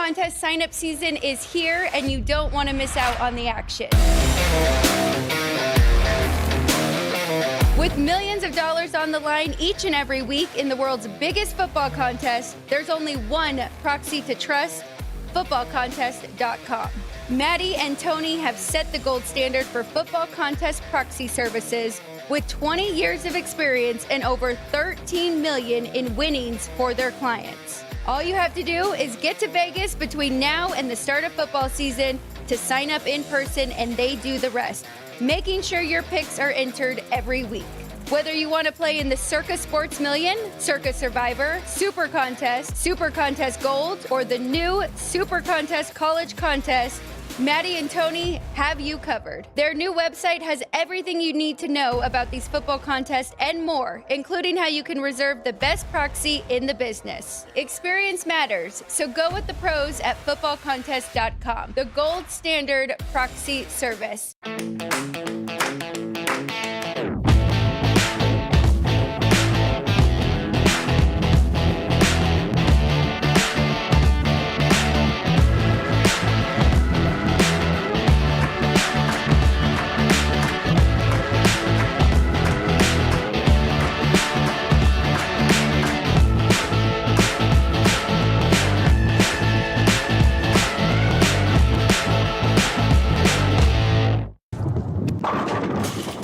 contest sign-up season is here, and you don't want to miss out on the action. With millions of dollars on the line each and every week in the world's biggest football contest, there's only one proxy to trust, footballcontest.com. Maddie and Tony have set the gold standard for football contest proxy services with 20 years of experience and over 13 million in winnings for their clients. All you have to do is get to Vegas between now and the start of football season to sign up in person, and they do the rest, making sure your picks are entered every week. Whether you want to play in the Circa Sports Million, Circa Survivor, Super Contest Gold, or the new Super Contest College Contest, Maddie and Tony have you covered. Their new website has everything you need to know about these football contests and more, including how you can reserve the best proxy in the business. Experience matters, so go with the pros at footballcontest.com, the gold standard proxy service.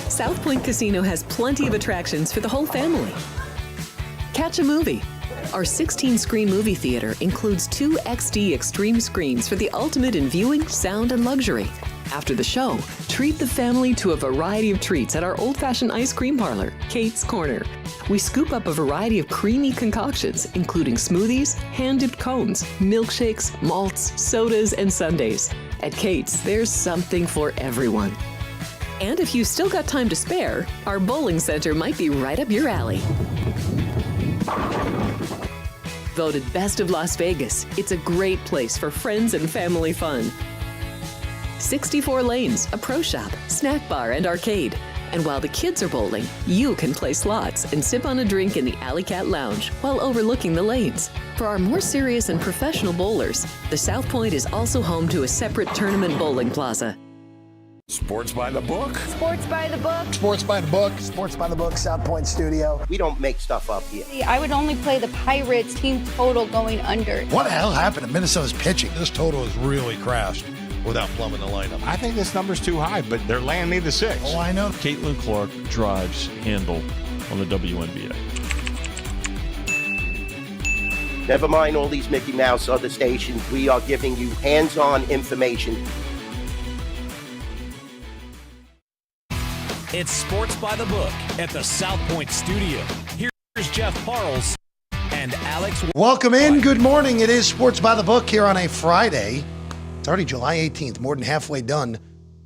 South Point Casino has plenty of attractions for the whole family. Catch a movie. Our 16-screen movie theater includes 2 XD Extreme screens for the ultimate in viewing, sound, and luxury. After the show, treat the family to a variety of treats at our old-fashioned ice cream parlor, Kate's Corner. We scoop up a variety of creamy concoctions, including smoothies, hand-dipped cones, milkshakes, malts, sodas, and sundaes. At Kate's, there's something for everyone. And if you've still got time to spare, our bowling center might be right up your alley. Voted Best of Las Vegas, it's a great place for friends and family fun. 64 lanes, a pro shop, snack bar, and arcade. And while the kids are bowling, you can play slots and sip on a drink in the Alley Cat Lounge while overlooking the lanes. For our more serious and professional bowlers, the South Point is also home to a separate tournament bowling plaza. Sports by the book. Sports by the book. Sports by the book. Sports by the book, South Point Studio. We don't make stuff up here. I would only play the Pirates team total going under. What the hell happened to Minnesota's pitching? This total is really crashed without plumbing the lineup. I think this number's too high, but they're laying me the 6. Oh, I know. Caitlin Clark drives handle on the WNBA. Never mind all these Mickey Mouse other stations. We are giving you hands-on information. It's Sports by the Book at the South Point Studio. Here's Jeff Parles and Alex. Welcome in. Good morning. It is Sports by the Book here on a Friday. It's already July 18th, more than halfway done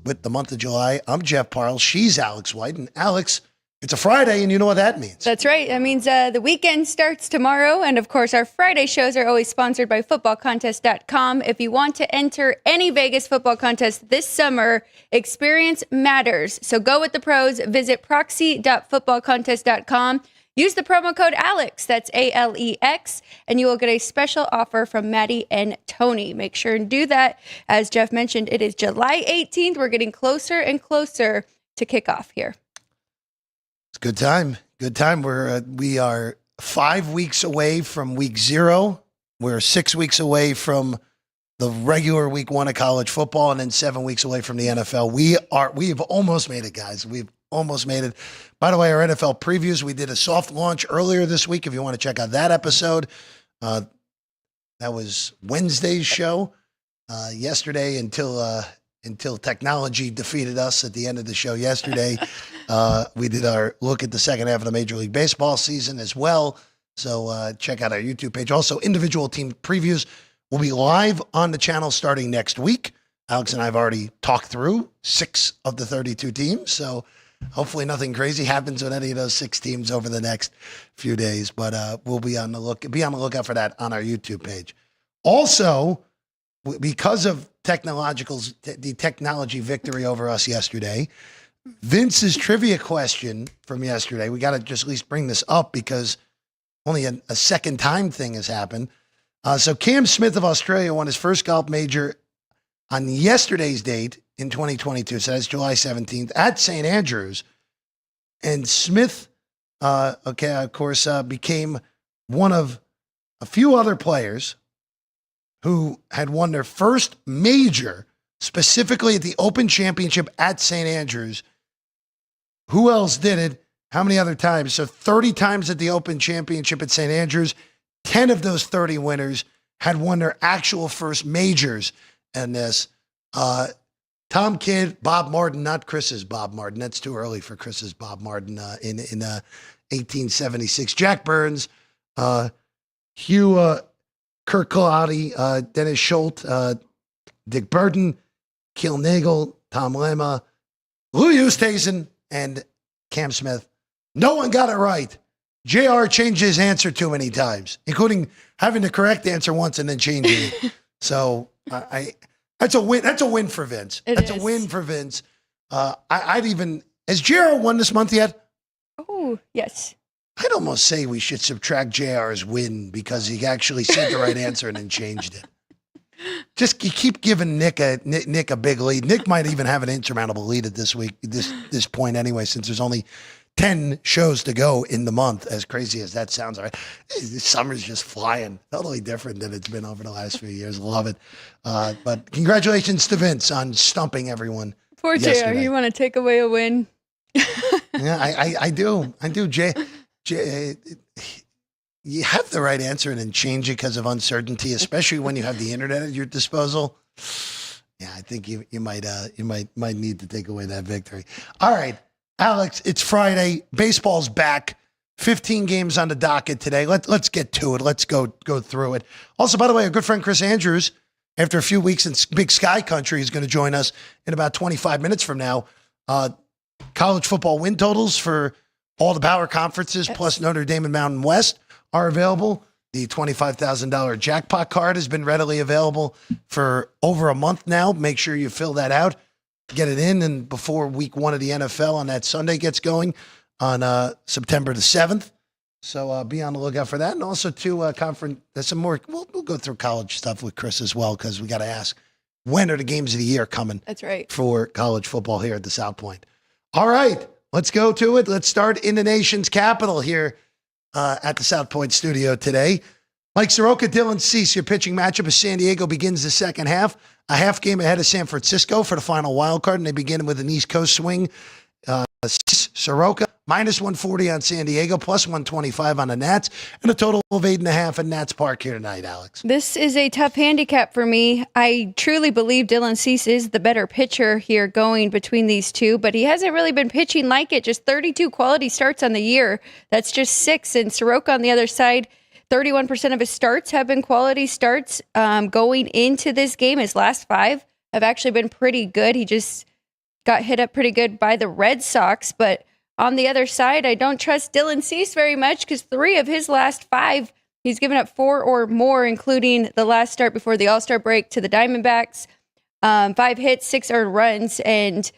with the month of July. I'm Jeff Parles. She's Alex White. And Alex, it's a Friday, and you know what that means. That's right. That means the weekend starts tomorrow. And of course, our Friday shows are always sponsored by footballcontest.com. If you want to enter any Vegas football contest this summer, experience matters. So go with the pros. Visit proxy.footballcontest.com. Use the promo code ALEX, that's ALEX, and you will get a special offer from Maddie and Tony. Make sure and do that. As Jeff mentioned, it is July 18th. We're getting closer and closer to kickoff here. It's a good time. Good time. We are 5 weeks away from week 0. We're 6 weeks away from the regular week 1 of college football, and then 7 weeks away from the NFL. We have almost made it, guys. We've almost made it. By the way, our NFL previews, we did a soft launch earlier this week. If you want to check out that episode, that was Wednesday's show. Yesterday, until technology defeated us at the end of the show yesterday, we did our look at the second half of the Major League Baseball season as well. So check out our YouTube page. Also, individual team previews will be live on the channel starting next week. Alex and I have already talked through 6 of the 32 teams. So hopefully nothing crazy happens with any of those 6 teams over the next few days. But we'll be on the lookout for that on our YouTube page. Also, because of the technology victory over us yesterday, Vince's trivia question from yesterday, we got to just at least bring this up because only a second time thing has happened. So Cam Smith of Australia won his first golf major on yesterday's date in 2022. So that's July 17th at St. Andrews. And Smith, of course, became one of a few other players who had won their first major, specifically at the Open Championship at St. Andrews. Who else did it? How many other times? So 30 times at the Open Championship at St. Andrews. 10 of those 30 winners had won their actual first majors in this. Tom Kidd, Bob Martin, not Chris's Bob Martin. That's too early for Chris's Bob Martin in 1876. Jack Burns, Hugh Kirkcaldy, Dennis Schultz, Dick Burton, Keel Nagel, Tom Lema, Lou Oosthuizen, and Cam Smith. No one got it right. JR changed his answer too many times, including having the correct answer once and then changing it. So that's a win. That's a win for Vince. That's a win for Vince. I'd even, has JR won this month yet? Oh, yes. I'd almost say we should subtract JR's win because he actually said the right answer and then changed it. Just keep giving Nick a big lead. Nick might even have an insurmountable lead at this point anyway, since there's only 10 shows to go in the month, as crazy as that sounds. All right. This summer's just flying. Totally different than it's been over the last few years. Love it. But congratulations to Vince on stumping everyone. Poor JR, you want to take away a win? Yeah, I do. Jay, you have the right answer and then change it because of uncertainty, especially when you have the internet at your disposal. Yeah, I think you might need to take away that victory. All right. Alex, it's Friday. Baseball's back. 15 games on the docket today. Let's get to it. Let's go through it. Also, by the way, our good friend Chris Andrews, after a few weeks in Big Sky Country, is going to join us in about 25 minutes from now. College football win totals for all the power conferences plus Notre Dame and Mountain West are available. The $25,000 jackpot card has been readily available for over a month now. Make sure you fill that out. Get it in, and before week 1 of the NFL on that Sunday gets going on September the 7th. So be on the lookout for that. And also to conference, there's some more. We'll go through college stuff with Chris as well, because we got to ask, when are the games of the year coming? That's right. For college football here at the South Point. All right, let's go to it. Let's start in the nation's capital here at the South Point studio today. Mike Soroka, Dylan Cease, your pitching matchup as San Diego begins the second half. A half game ahead of San Francisco for the final wild card, and they begin with an East Coast swing. Soroka, minus 140 on San Diego, plus 125 on the Nats, and a total of 8.5 at Nats Park here tonight, Alex. This is a tough handicap for me. I truly believe Dylan Cease is the better pitcher here going between these two, but he hasn't really been pitching like it. Just 32 quality starts on the year. That's just 6. And Soroka on the other side, 31% of his starts have been quality starts going into this game. His last 5 have actually been pretty good. He just got hit up pretty good by the Red Sox. But on the other side, I don't trust Dylan Cease very much because 3 of his last 5, he's given up 4 or more, including the last start before the All-Star break to the Diamondbacks. 5 hits, 6 earned runs. And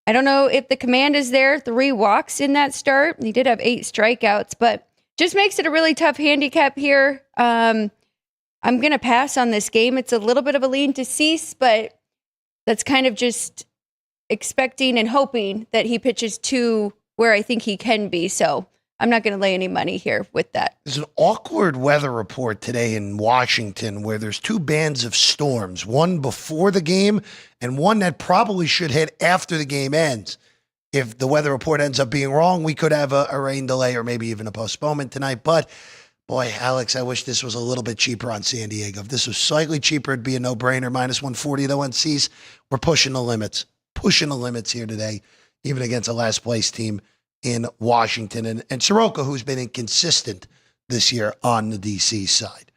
I don't know if the command is there. 3 walks in that start. He did have 8 strikeouts, but just makes it a really tough handicap here. I'm going to pass on this game. It's a little bit of a lean to Cease, but that's kind of just expecting and hoping that he pitches to where I think he can be. So I'm not going to lay any money here with that. There's an awkward weather report today in Washington where there's 2 bands of storms, one before the game and one that probably should hit after the game ends. If the weather report ends up being wrong, we could have a rain delay or maybe even a postponement tonight. But, boy, Alex, I wish this was a little bit cheaper on San Diego. If this was slightly cheaper, it'd be a no-brainer. Minus 140, though, on Cease. We're pushing the limits. Pushing the limits here today, even against a last-place team in Washington. And Soroka, who's been inconsistent this year on the D.C. side.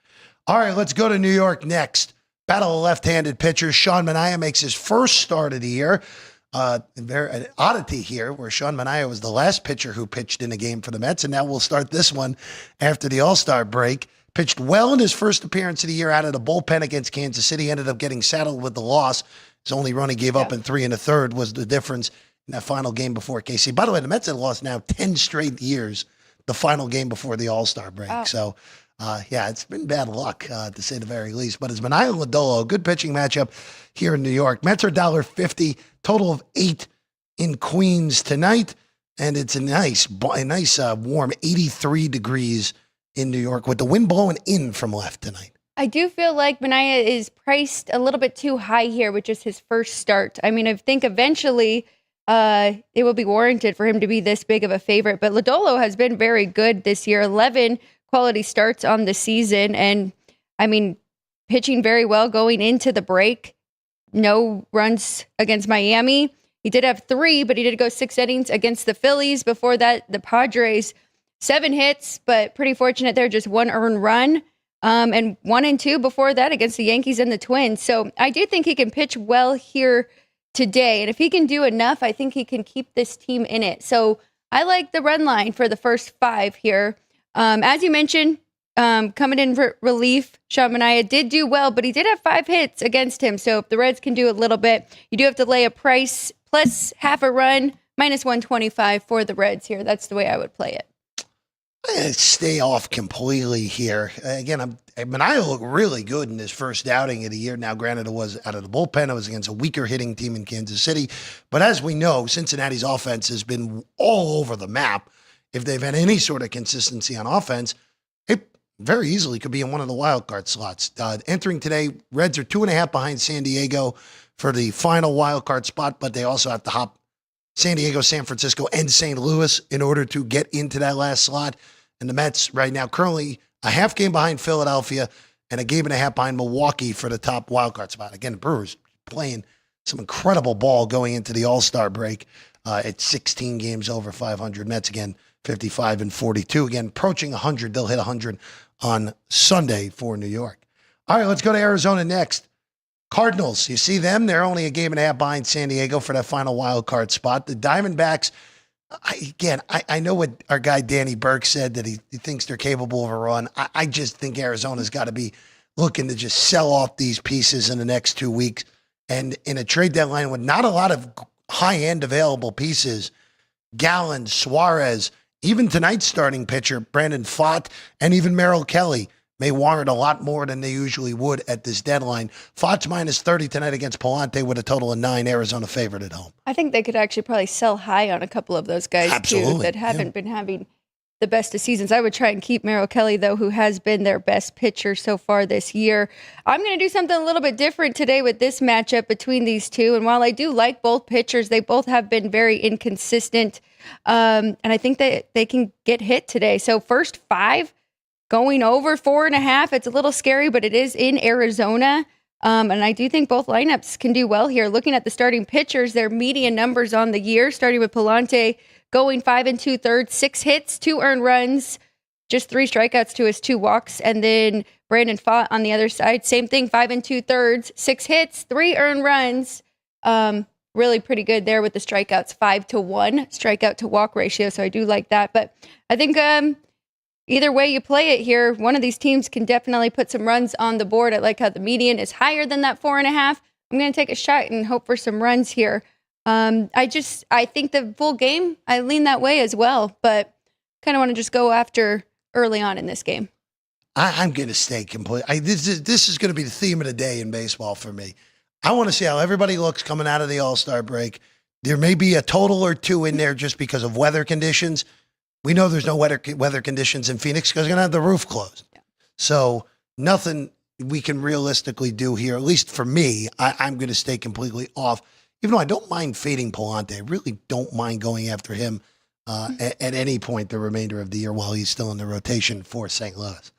All right, let's go to New York next. Battle of left-handed pitchers. Sean Manaea makes his first start of the year. An oddity here where Sean Manaea was the last pitcher who pitched in a game for the Mets, and now we'll start this one after the All-Star break. Pitched well in his first appearance of the year out of the bullpen against Kansas City, ended up getting saddled with the loss. His only run he gave up in 3 1/3 was the difference in that final game before KC. By the way, the Mets have lost now 10 straight years, the final game before the All-Star break. Oh. So Yeah, it's been bad luck, to say the very least. But it's Benayo Lodolo, good pitching matchup here in New York. Mets are $1.50, total of 8 in Queens tonight. And it's a nice warm 83 degrees in New York with the wind blowing in from left tonight. I do feel like Benayo is priced a little bit too high here with just his first start. I mean, I think eventually it will be warranted for him to be this big of a favorite. But Lodolo has been very good this year, 11 quality starts on the season. And, I mean, pitching very well going into the break. No runs against Miami. He did have 3, but he did go 6 innings against the Phillies. Before that, the Padres, 7 hits, but pretty fortunate there, just 1 earned run. And 1 and 2 before that against the Yankees and the Twins. So I do think he can pitch well here today. And if he can do enough, I think he can keep this team in it. So I like the run line for the first 5 here. As you mentioned, coming in for relief, Sean Manaea did do well, but he did have 5 hits against him. So if the Reds can do a little bit, you do have to lay a price plus half a run, minus 125 for the Reds here. That's the way I would play it. I'm going to stay off completely here. Again, Manaea looked really good in his first outing of the year. Now, granted, it was out of the bullpen. It was against a weaker hitting team in Kansas City. But as we know, Cincinnati's offense has been all over the map. If they've had any sort of consistency on offense, it very easily could be in one of the wild card slots. Entering today, Reds are 2.5 behind San Diego for the final wild card spot, but they also have to hop San Diego, San Francisco, and St. Louis in order to get into that last slot. And the Mets right now currently a half game behind Philadelphia and a game and a half behind Milwaukee for the top wild card spot. Again, the Brewers playing some incredible ball going into the All-Star break at 16 games over 500. Mets again 55 and 42. Again, approaching 100. They'll hit 100 on Sunday for New York. All right, let's go to Arizona next. Cardinals, you see them? They're only a game and a half behind San Diego for that final wild card spot. The Diamondbacks, I know what our guy Danny Burke said, that he thinks they're capable of a run. I just think Arizona's got to be looking to just sell off these pieces in the next 2 weeks. And in a trade deadline with not a lot of high-end available pieces, Gallen, Suarez, even tonight's starting pitcher, Brandon Pfaadt, and even Merrill Kelly may warrant a lot more than they usually would at this deadline. Pfaadt's minus 30 tonight against Palante with a total of 9. Arizona favored at home. I think they could actually probably sell high on a couple of those guys, Absolutely, too, that haven't been having the best of seasons. I would try and keep Merrill Kelly, though, who has been their best pitcher so far this year. I'm going to do something a little bit different today with this matchup between these two. And while I do like both pitchers, they both have been very inconsistent. And I think that they can get hit today. So first 5, going over 4.5. It's a little scary, but it is in Arizona. And I do think both lineups can do well here. Looking at the starting pitchers, their median numbers on the year, starting with Palante going 5 2/3, 6 hits, 2 earned runs, just 3 strikeouts to his 2 walks. And then Brandon Pfaadt on the other side, same thing, 5 2/3, 6 hits, 3 earned runs. Really pretty good there with the strikeouts, 5-1 strikeout to walk ratio. So I do like that. But I think either way you play it here, one of these teams can definitely put some runs on the board. I like how the median is higher than that 4.5. I'm going to take a shot and hope for some runs here. I think the full game, I lean that way as well, but kind of want to just go after early on in this game. I'm going to stay complete. This is going to be the theme of the day in baseball for me. I want to see how everybody looks coming out of the All-Star break. There may be a total or 2 in there just because of weather conditions. We know there's no weather conditions in Phoenix because they're going to have the roof closed. Yeah. So nothing we can realistically do here, at least for me. I'm going to stay completely off. Even though I don't mind fading Palante, I really don't mind going after him at any point the remainder of the year while he's still in the rotation for St. Louis.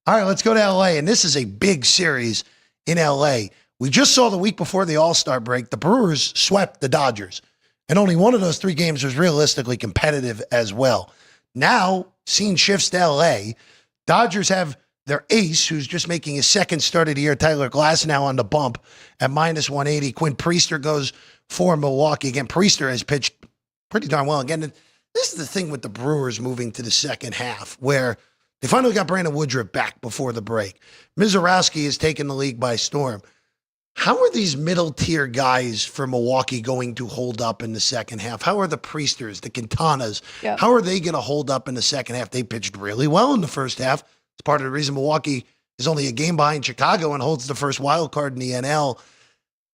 All right, let's go to L.A., and this is a big series in L.A. We just saw the week before the All-Star break, the Brewers swept the Dodgers, and only one of those 3 games was realistically competitive as well. Now, scene shifts to L.A. Dodgers have their ace, who's just making his second start of the year, Tyler Glasnow, on the bump at minus 180. Quinn Priester goes for Milwaukee. Again, Priester has pitched pretty darn well. Again, this is the thing with the Brewers moving to the second half, where they finally got Brandon Woodruff back before the break. Mizorowski has taken the league by storm. How are these middle-tier guys for Milwaukee going to hold up in the second half? How are the Priesters, the Quintanas, how are they going to hold up in the second half? They pitched really well in the first half. It's part of the reason Milwaukee is only a game behind Chicago and holds the first wild card in the NL.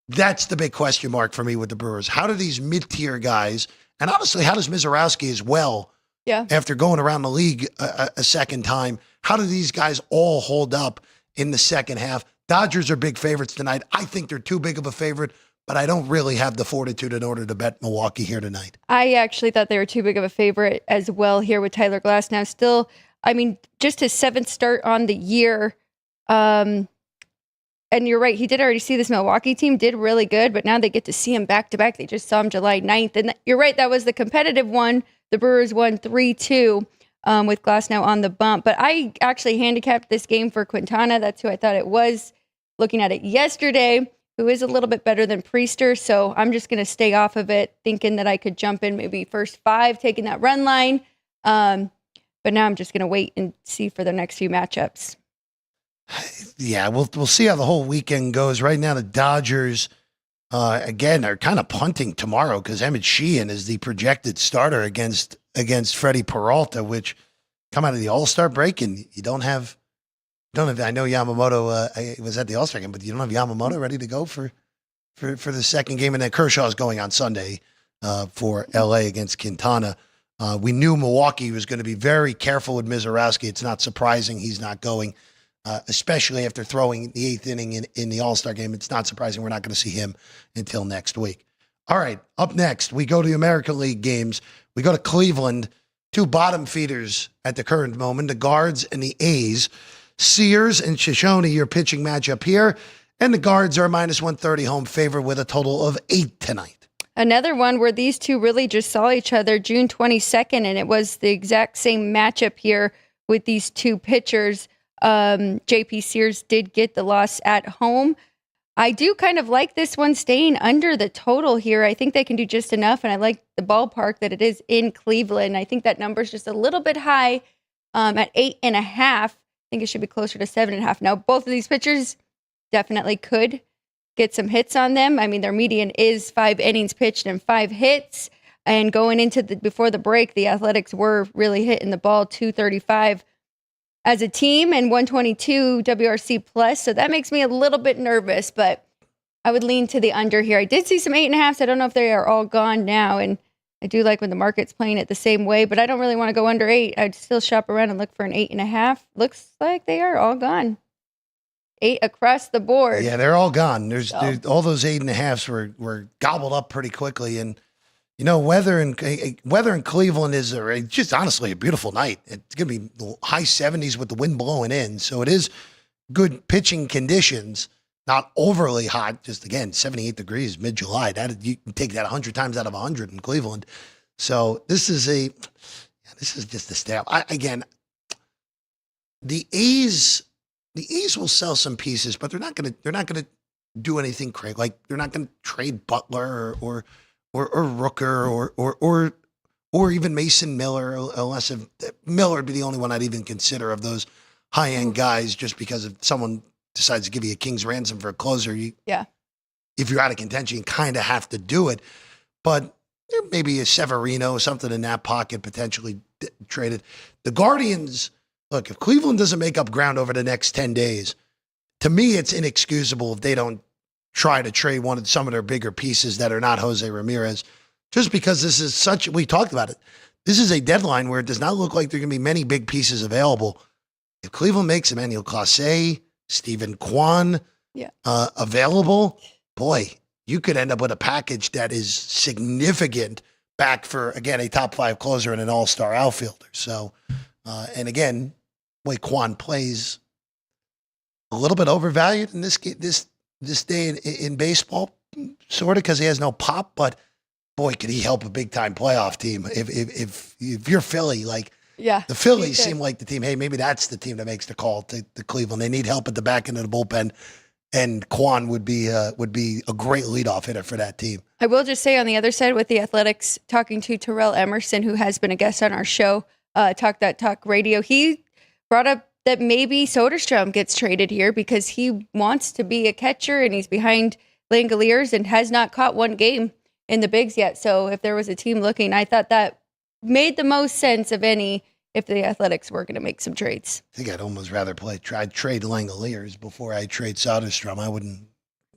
That's the big question mark for me with the Brewers. How do these mid-tier guys, and honestly, how does Mizorowski as well, after going around the league a second time, how do these guys all hold up in the second half? Dodgers are big favorites tonight. I think they're too big of a favorite, but I don't really have the fortitude in order to bet Milwaukee here tonight. I actually thought they were too big of a favorite as well here with Tyler Glass. Now, still, I mean, just his 7th start on the year. And you're right, he did already see this Milwaukee team did really good, but now they get to see him back-to-back. They just saw him July 9th. And you're right, that was the competitive one. The Brewers won 3-2 with Glass now on the bump. But I actually handicapped this game for Quintana. That's who I thought it was. Looking at it yesterday, who is a little bit better than Priester. So I'm just going to stay off of it, thinking that I could jump in maybe first 5, taking that run line. But now I'm just going to wait and see for the next few matchups. Yeah, we'll see how the whole weekend goes. Right now, the Dodgers, again, are kind of punting tomorrow because Emmett Sheehan is the projected starter against Freddie Peralta, which come out of the All-Star break, and you don't have. I know Yamamoto was at the All-Star game, but you don't have Yamamoto ready to go for the second game, and then Kershaw is going on Sunday for L.A. against Quintana. We knew Milwaukee was going to be very careful with Mizorowski. It's not surprising he's not going. Especially after throwing the 8th inning in the All-Star game. It's not surprising we're not going to see him until next week. All right, up next, we go to the American League games. We go to Cleveland, 2 bottom feeders at the current moment, the Guards and the A's. Sears and Shoshone, your pitching matchup here, and the Guards are minus 130 home favorite with a total of 8 tonight. Another one where these two really just saw each other June 22nd, and it was the exact same matchup here with these two pitchers. JP Sears did get the loss at home. I do kind of like this one staying under the total here. I think they can do just enough, and I like the ballpark that it is in Cleveland. I think that number is just a little bit high at 8.5. I think it should be closer to 7.5. Now, both of these pitchers definitely could get some hits on them. I mean, their median is 5 innings pitched and 5 hits. And going into before the break, the Athletics were really hitting the ball 235 as a team and 122 WRC plus. So that makes me a little bit nervous, but I would lean to the under here. I did see some 8.5s. I don't know if they are all gone now. And I do like when the market's playing it the same way, but I don't really want to go under 8. I'd still shop around and look for an 8.5. Looks like they are all gone. 8 across the board. Yeah, they're all gone. There's all those 8.5s were gobbled up pretty quickly. And you know, weather in Cleveland is just honestly a beautiful night. It's going to be high 70s with the wind blowing in. So it is good pitching conditions, not overly hot. Just, again, 78 degrees mid-July. You can take that 100 times out of 100 in Cleveland. So this is just a step. Again, the A's will sell some pieces, but they're not going to do anything crazy. Like, they're not going to trade Butler or Rooker or even Mason Miller, unless Miller would be the only one I'd even consider of those high-end guys, just because if someone decides to give you a king's ransom for a closer, if you're out of contention, you kind of have to do it. But there may be a Severino, something in that pocket potentially traded. The Guardians, look, if Cleveland doesn't make up ground over the next 10 days, to me it's inexcusable if they don't try to trade some of their bigger pieces that are not Jose Ramirez, just because this is we talked about it. This is a deadline where it does not look like there are going to be many big pieces available. If Cleveland makes Emmanuel Clase, Stephen Kwan available, boy, you could end up with a package that is significant back for, again, a top 5 closer and an all-star outfielder. So, and again, the way Kwan plays, a little bit overvalued in this day in baseball, sort of, because he has no pop, but boy, could he help a big-time playoff team. If you're Philly, the Phillies seem like the team, hey, maybe that's the team that makes the call to Cleveland. They need help at the back end of the bullpen, and Kwan would be a great leadoff hitter for that team. I will just say on the other side with the Athletics, talking to Terrell Emerson, who has been a guest on our show, Talk That Talk Radio, he brought up that maybe Soderstrom gets traded here because he wants to be a catcher and he's behind Langoliers and has not caught one game in the bigs yet. So if there was a team looking, I thought that made the most sense of any if the Athletics were going to make some trades. I think I'd almost rather try trade Langoliers before I trade Soderstrom. I wouldn't.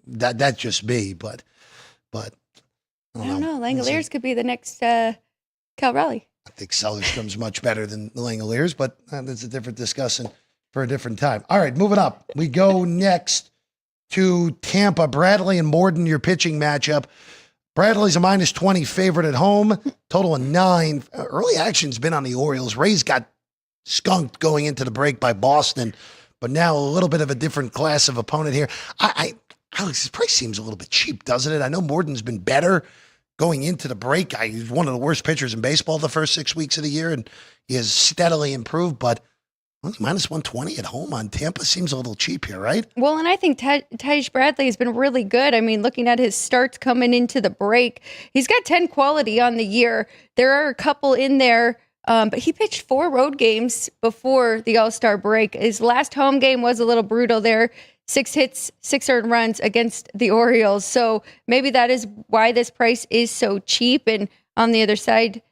That's just me, but I don't know. Langoliers could be the next Cal Raleigh. I think Soderstrom's much better than the Langoliers, but that's a different discussion for a different time. All right, moving up. We go next to Tampa. Bradley and Morden, your pitching matchup. Bradley's a -20 favorite at home, total of 9. Early action's been on the Orioles. Rays got skunked going into the break by Boston, but now a little bit of a different class of opponent here. Alex, this price seems a little bit cheap, doesn't it? I know Morden's been better going into the break. He's one of the worst pitchers in baseball the first 6 weeks of the year, and he has steadily improved, but -120 at home on Tampa seems a little cheap here, right? Well, and I think Taj Bradley has been really good. I mean, looking at his starts coming into the break, he's got 10 quality on the year. There are a couple in there, but he pitched 4 road games before the All-Star break. His last home game was a little brutal there. 6 hits, 6 earned runs against the Orioles. So maybe that is why this price is so cheap. And on the other side,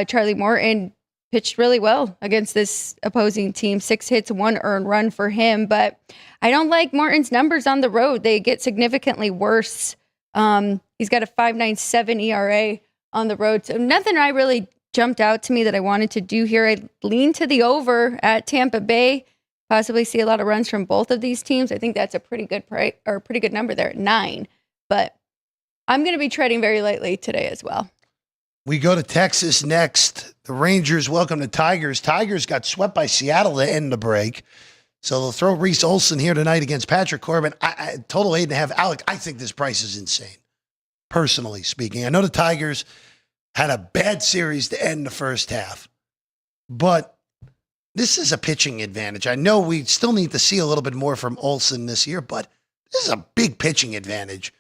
Charlie Morton pitched really well against this opposing team. 6 hits, 1 earned run for him. But I don't like Morton's numbers on the road. They get significantly worse. He's got a 5.97 ERA on the road. So nothing I really jumped out to me that I wanted to do here. I lean to the over at Tampa Bay. Possibly see a lot of runs from both of these teams. I think that's a pretty good price or a pretty good number there at 9. But I'm going to be treading very lightly today as well. We go to Texas next. The Rangers welcome the Tigers. Tigers got swept by Seattle to end the break. So they'll throw Reese Olson here tonight against Patrick Corbin. Total 8.5. Alec, I think this price is insane, personally speaking. I know the Tigers had a bad series to end the first half, but this is a pitching advantage. I know we still need to see a little bit more from Olson this year, but this is a big pitching advantage.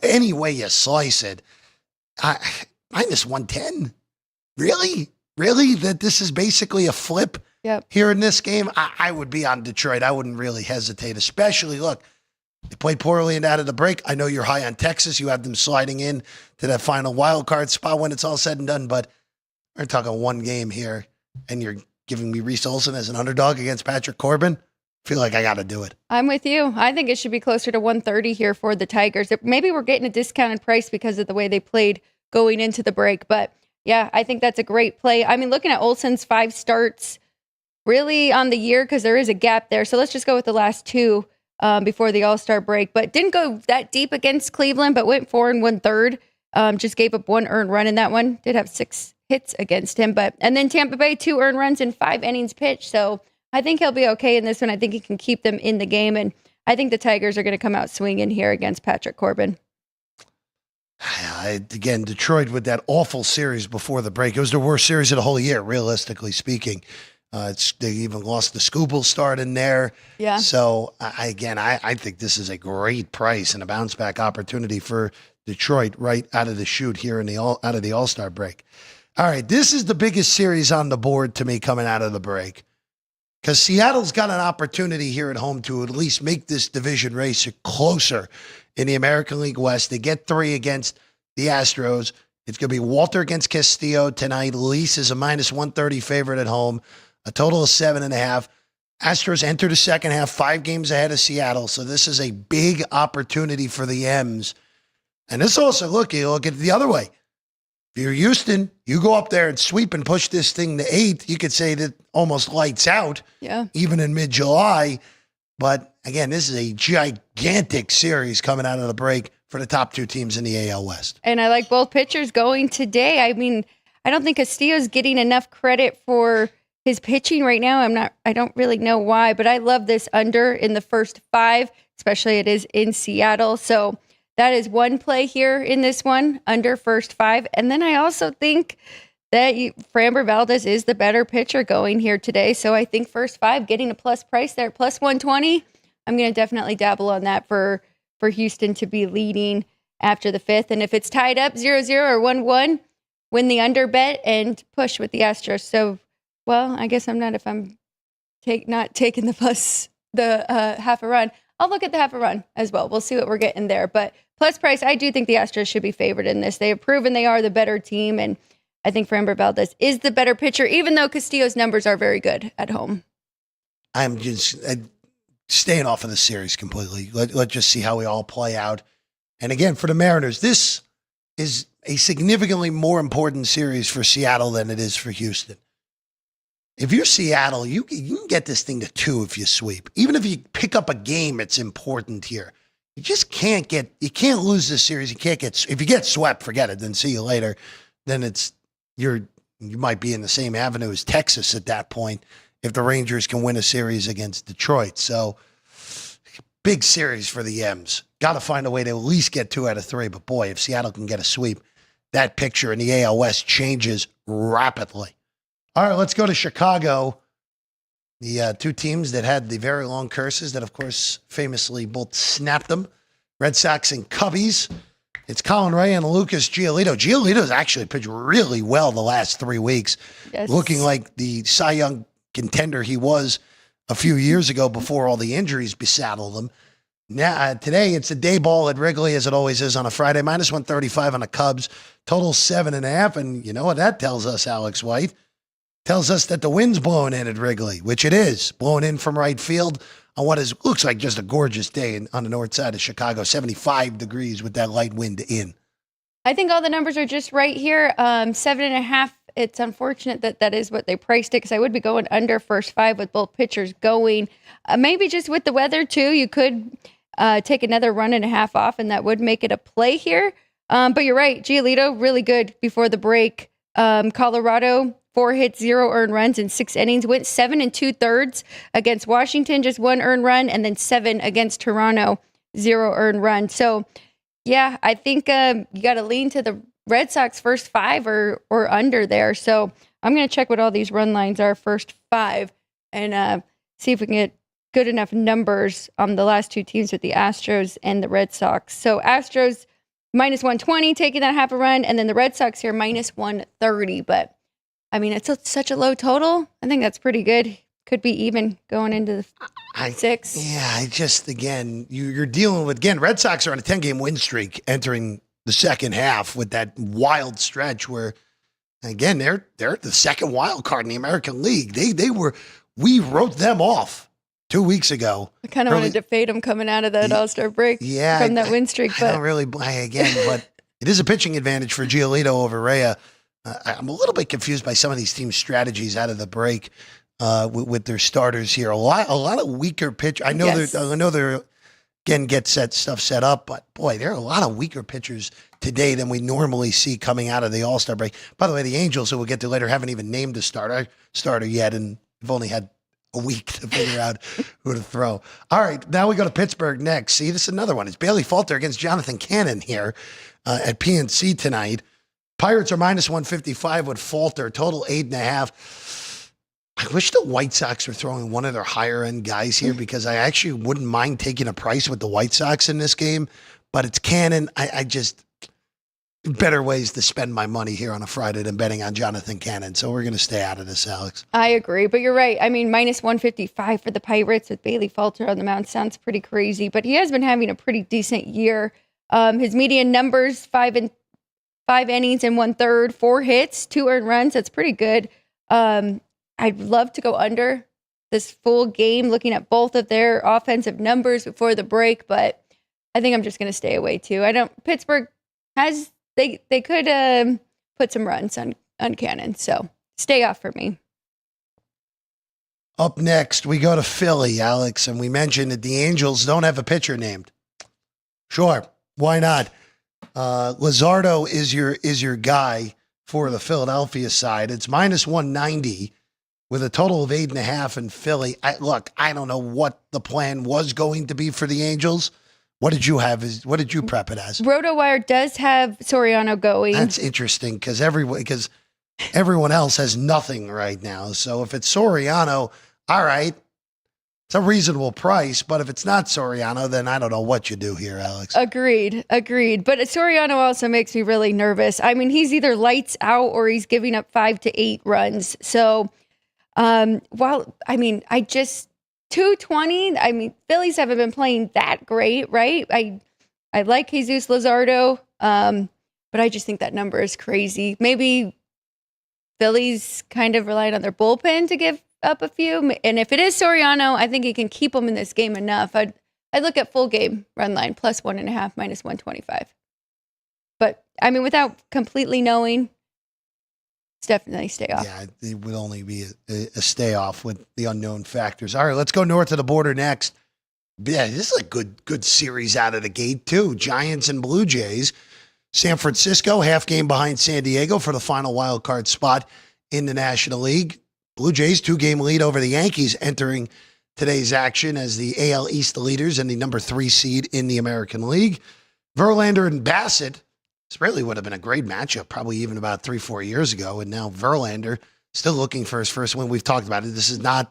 Any way you slice it. -110. Really? Really? That this is basically a flip here in this game? I would be on Detroit. I wouldn't really hesitate, especially, look, they played poorly and out of the break. I know you're high on Texas. You have them sliding in to that final wild card spot when it's all said and done, but we're talking one game here, and you're giving me Reese Olson as an underdog against Patrick Corbin. I feel like I got to do it. I'm with you. I think it should be closer to 130 here for the Tigers. Maybe we're getting a discounted price because of the way they played going into the break. But yeah, I think that's a great play. I mean, looking at Olson's 5 starts really on the year, because there is a gap there. So let's just go with the last 2 before the All-Star break. But didn't go that deep against Cleveland, but went 4 1/3. Just gave up 1 earned run in that one. Did have 6 hits against him. And then Tampa Bay, 2 earned runs in 5 innings pitched. So I think he'll be okay in this one. I think he can keep them in the game. And I think the Tigers are going to come out swinging here against Patrick Corbin. Again, Detroit with that awful series before the break. It was the worst series of the whole year, realistically speaking. They even lost the Scooble start in there. Yeah. So, I think this is a great price and a bounce back opportunity for Detroit right out of the chute here out of the All-Star break. All right, this is the biggest series on the board to me coming out of the break, because Seattle's got an opportunity here at home to at least make this division race closer in the American League West. They get 3 against the Astros. It's going to be Walter against Castillo tonight. Lease is a -130 favorite at home, a total of 7.5. Astros enter the second half 5 games ahead of Seattle, so this is a big opportunity for the M's. And this also, you look at it the other way. If you're Houston, you go up there and sweep and push this thing to 8. You could say that almost lights out, even in mid-July. But again, this is a gigantic series coming out of the break for the top 2 teams in the AL West. And I like both pitchers going today. I mean, I don't think Castillo's getting enough credit for his pitching right now. I don't really know why, but I love this under in the first 5, especially it is in Seattle. So that is one play here in this one, under first 5. And then I also think that Framber Valdez is the better pitcher going here today. So I think first 5, getting a plus price there, plus 120. I'm going to definitely dabble on that for Houston to be leading after the 5th. And if it's tied up 0-0 or 1-1, win the under bet and push with the Astros. So, well, I guess I'm not if I'm not taking the plus, the half a run. I'll look at the half a run as well. We'll see what we're getting there. But plus price, I do think the Astros should be favored in this. They have proven they are the better team. And I think Framber Valdez is the better pitcher, even though Castillo's numbers are very good at home. I'm just staying off of the series completely. Let's just see how we all play out. And again, for the Mariners, this is a significantly more important series for Seattle than it is for Houston. If you're Seattle, you can get this thing to 2 if you sweep. Even if you pick up a game, it's important here. You just can't lose this series. If you get swept, forget it, then see you later. Then you might be in the same avenue as Texas at that point if the Rangers can win a series against Detroit. So big series for the M's. Got to find a way to at least get 2 out of 3. But boy, if Seattle can get a sweep, that picture in the AL West changes rapidly. All right, let's go to Chicago. The 2 teams that had the very long curses that, of course, famously both snapped them. Red Sox and Cubbies. It's Colin Ray and Lucas Giolito. Giolito's actually pitched really well the last 3 weeks, looking like the Cy Young contender he was a few years ago before all the injuries besaddled him. Now, today, it's a day ball at Wrigley, as it always is on a Friday. Minus 135 on the Cubs. Total 7.5. And you know what that tells us, Alex White? Tells us that the wind's blowing in at Wrigley, which it is. Blowing in from right field on what looks like just a gorgeous day on the north side of Chicago. 75 degrees with that light wind in. I think all the numbers are just right here. 7.5. It's unfortunate that is what they priced it, because I would be going under first 5 with both pitchers going. Maybe just with the weather, too, you could take another 1.5 off, and that would make it a play here. But you're right. Giolito, really good before the break. Colorado, 4 hits, 0 earned runs in 6 innings. Went 7 2/3 against Washington, just 1 earned run, and then 7 against Toronto, 0 earned run. So, yeah, I think you got to lean to the Red Sox first 5 or under there. So I'm going to check what all these run lines are first 5 and see if we can get good enough numbers on the last 2 teams with the Astros and the Red Sox. So Astros minus 120, taking that half a run, and then the Red Sox here minus 130. But I mean, it's such a low total. I think that's pretty good. Could be even going into the 6. Yeah, again, you're dealing with, Red Sox are on a 10-game win streak entering the second half with that wild stretch where, again, they're the second wild card in the American League. We wrote them off 2 weeks ago. I kind of wanted to fade them coming out of that All-Star break from that win streak. I don't really, but it is a pitching advantage for Giolito over Rea. I'm a little bit confused by some of these teams' strategies out of the break with their starters here. A lot of weaker pitch. I know they're again get stuff set up, but boy, there are a lot of weaker pitchers today than we normally see coming out of the All-Star break. By the way, the Angels, who we'll get to later, haven't even named a starter yet, and we've only had a week to figure out who to throw. All right, now we go to Pittsburgh next. See, this is another one. It's Bailey Falter against Jonathan Cannon here at PNC tonight. Pirates are minus 155 with Falter, total 8.5. I wish the White Sox were throwing one of their higher-end guys here, because I actually wouldn't mind taking a price with the White Sox in this game, but it's Cannon. I just better ways to spend my money here on a Friday than betting on Jonathan Cannon, so we're going to stay out of this, Alex. I agree, but you're right. I mean, minus 155 for the Pirates with Bailey Falter on the mound sounds pretty crazy, but he has been having a pretty decent year. His median numbers, 5 innings and 1/3, 4 hits, 2 earned runs. That's pretty good. I'd love to go under this full game, looking at both of their offensive numbers before the break, but I think I'm just going to stay away too. Pittsburgh they could put some runs on Cannon, so stay off for me. Up next, we go to Philly, Alex, and we mentioned that the Angels don't have a pitcher named. Sure, why not? Luzardo is your guy for the Philadelphia side. It's minus 190 with a total of 8.5 in Philly. I don't know what the plan was going to be for the Angels. What did you have? What did you prep it as? RotoWire does have Soriano going. That's interesting because everyone else has nothing right now. So if it's Soriano, all right, it's a reasonable price. But if it's not Soriano, then I don't know what you do here, Alex. Agreed. But Soriano also makes me really nervous. I mean, he's either lights out or he's giving up 5 to 8 runs. So, 220. I mean, Phillies haven't been playing that great, right? I like Jesus Luzardo, but I just think that number is crazy. Maybe Phillies kind of relied on their bullpen to give up a few. And if it is Soriano, I think he can keep them in this game enough. I'd look at full game run line plus 1.5 minus 125. But I mean, without completely knowing, it's definitely stay off. Yeah, it would only be a stay off with the unknown factors. All right, let's go north of the border next. Yeah, this is a good series out of the gate, too. Giants and Blue Jays. San Francisco, half game behind San Diego for the final wild card spot in the National League. Blue Jays, 2-game lead over the Yankees entering today's action as the AL East leaders and the number 3 seed in the American League. Verlander and Bassett. This really would have been a great matchup, probably even about 3-4 years ago. And now Verlander still looking for his first win. We've talked about it. It's not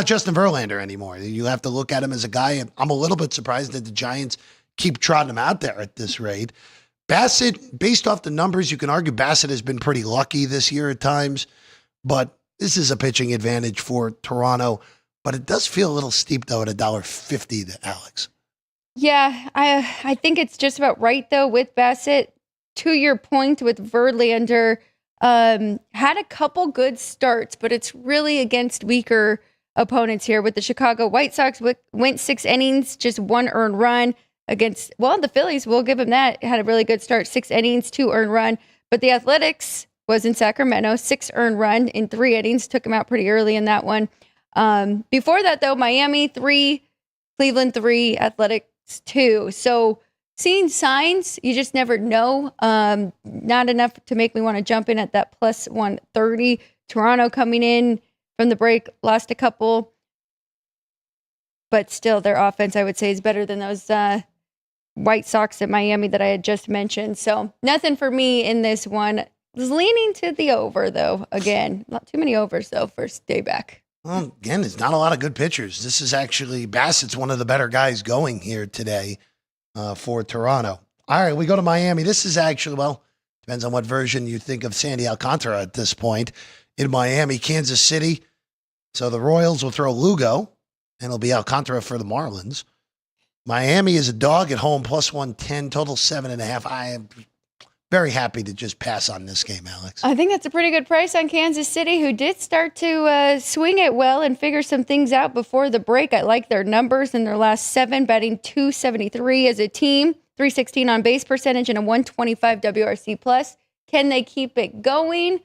Justin Verlander anymore. You have to look at him as a guy. And I'm a little bit surprised that the Giants keep trotting him out there at this rate. Bassett, based off the numbers, you can argue Bassett has been pretty lucky this year at times, but this is a pitching advantage for Toronto. But it does feel a little steep, though, at $1.50 to Alex. Yeah, I think it's just about right, though, with Bassett. To your point with Verlander, had a couple good starts, but it's really against weaker opponents here. With the Chicago White Sox, went 6 innings, just 1 earned run. Against, the Phillies, we'll give them that. Had a really good start, 6 innings, 2 earned run. But the Athletics was in Sacramento, 6 earned run in 3 innings. Took them out pretty early in that one. Before that, though, Miami 3, Cleveland 3, Athletics 2. So seeing signs, you just never know. Not enough to make me want to jump in at that plus 130. Toronto coming in from the break, lost a couple. But still, their offense, I would say, is better than those White Sox at Miami that I had just mentioned. So nothing for me in this one. I was leaning to the over, though. Again, not too many overs, though, first day back. Well, again, it's not a lot of good pitchers. This is actually Bassett's one of the better guys going here today for Toronto. All right, we go to Miami. This is actually, depends on what version you think of Sandy Alcantara at this point. In Miami, Kansas City. So the Royals will throw Lugo, and it'll be Alcantara for the Marlins. Miami is a dog at home, plus 110, total 7.5. I am very happy to just pass on this game, Alex. I think that's a pretty good price on Kansas City, who did start to swing it well and figure some things out before the break. I like their numbers in their last 7, batting .273 as a team, .316 on base percentage, and a 125 WRC plus. Can they keep it going?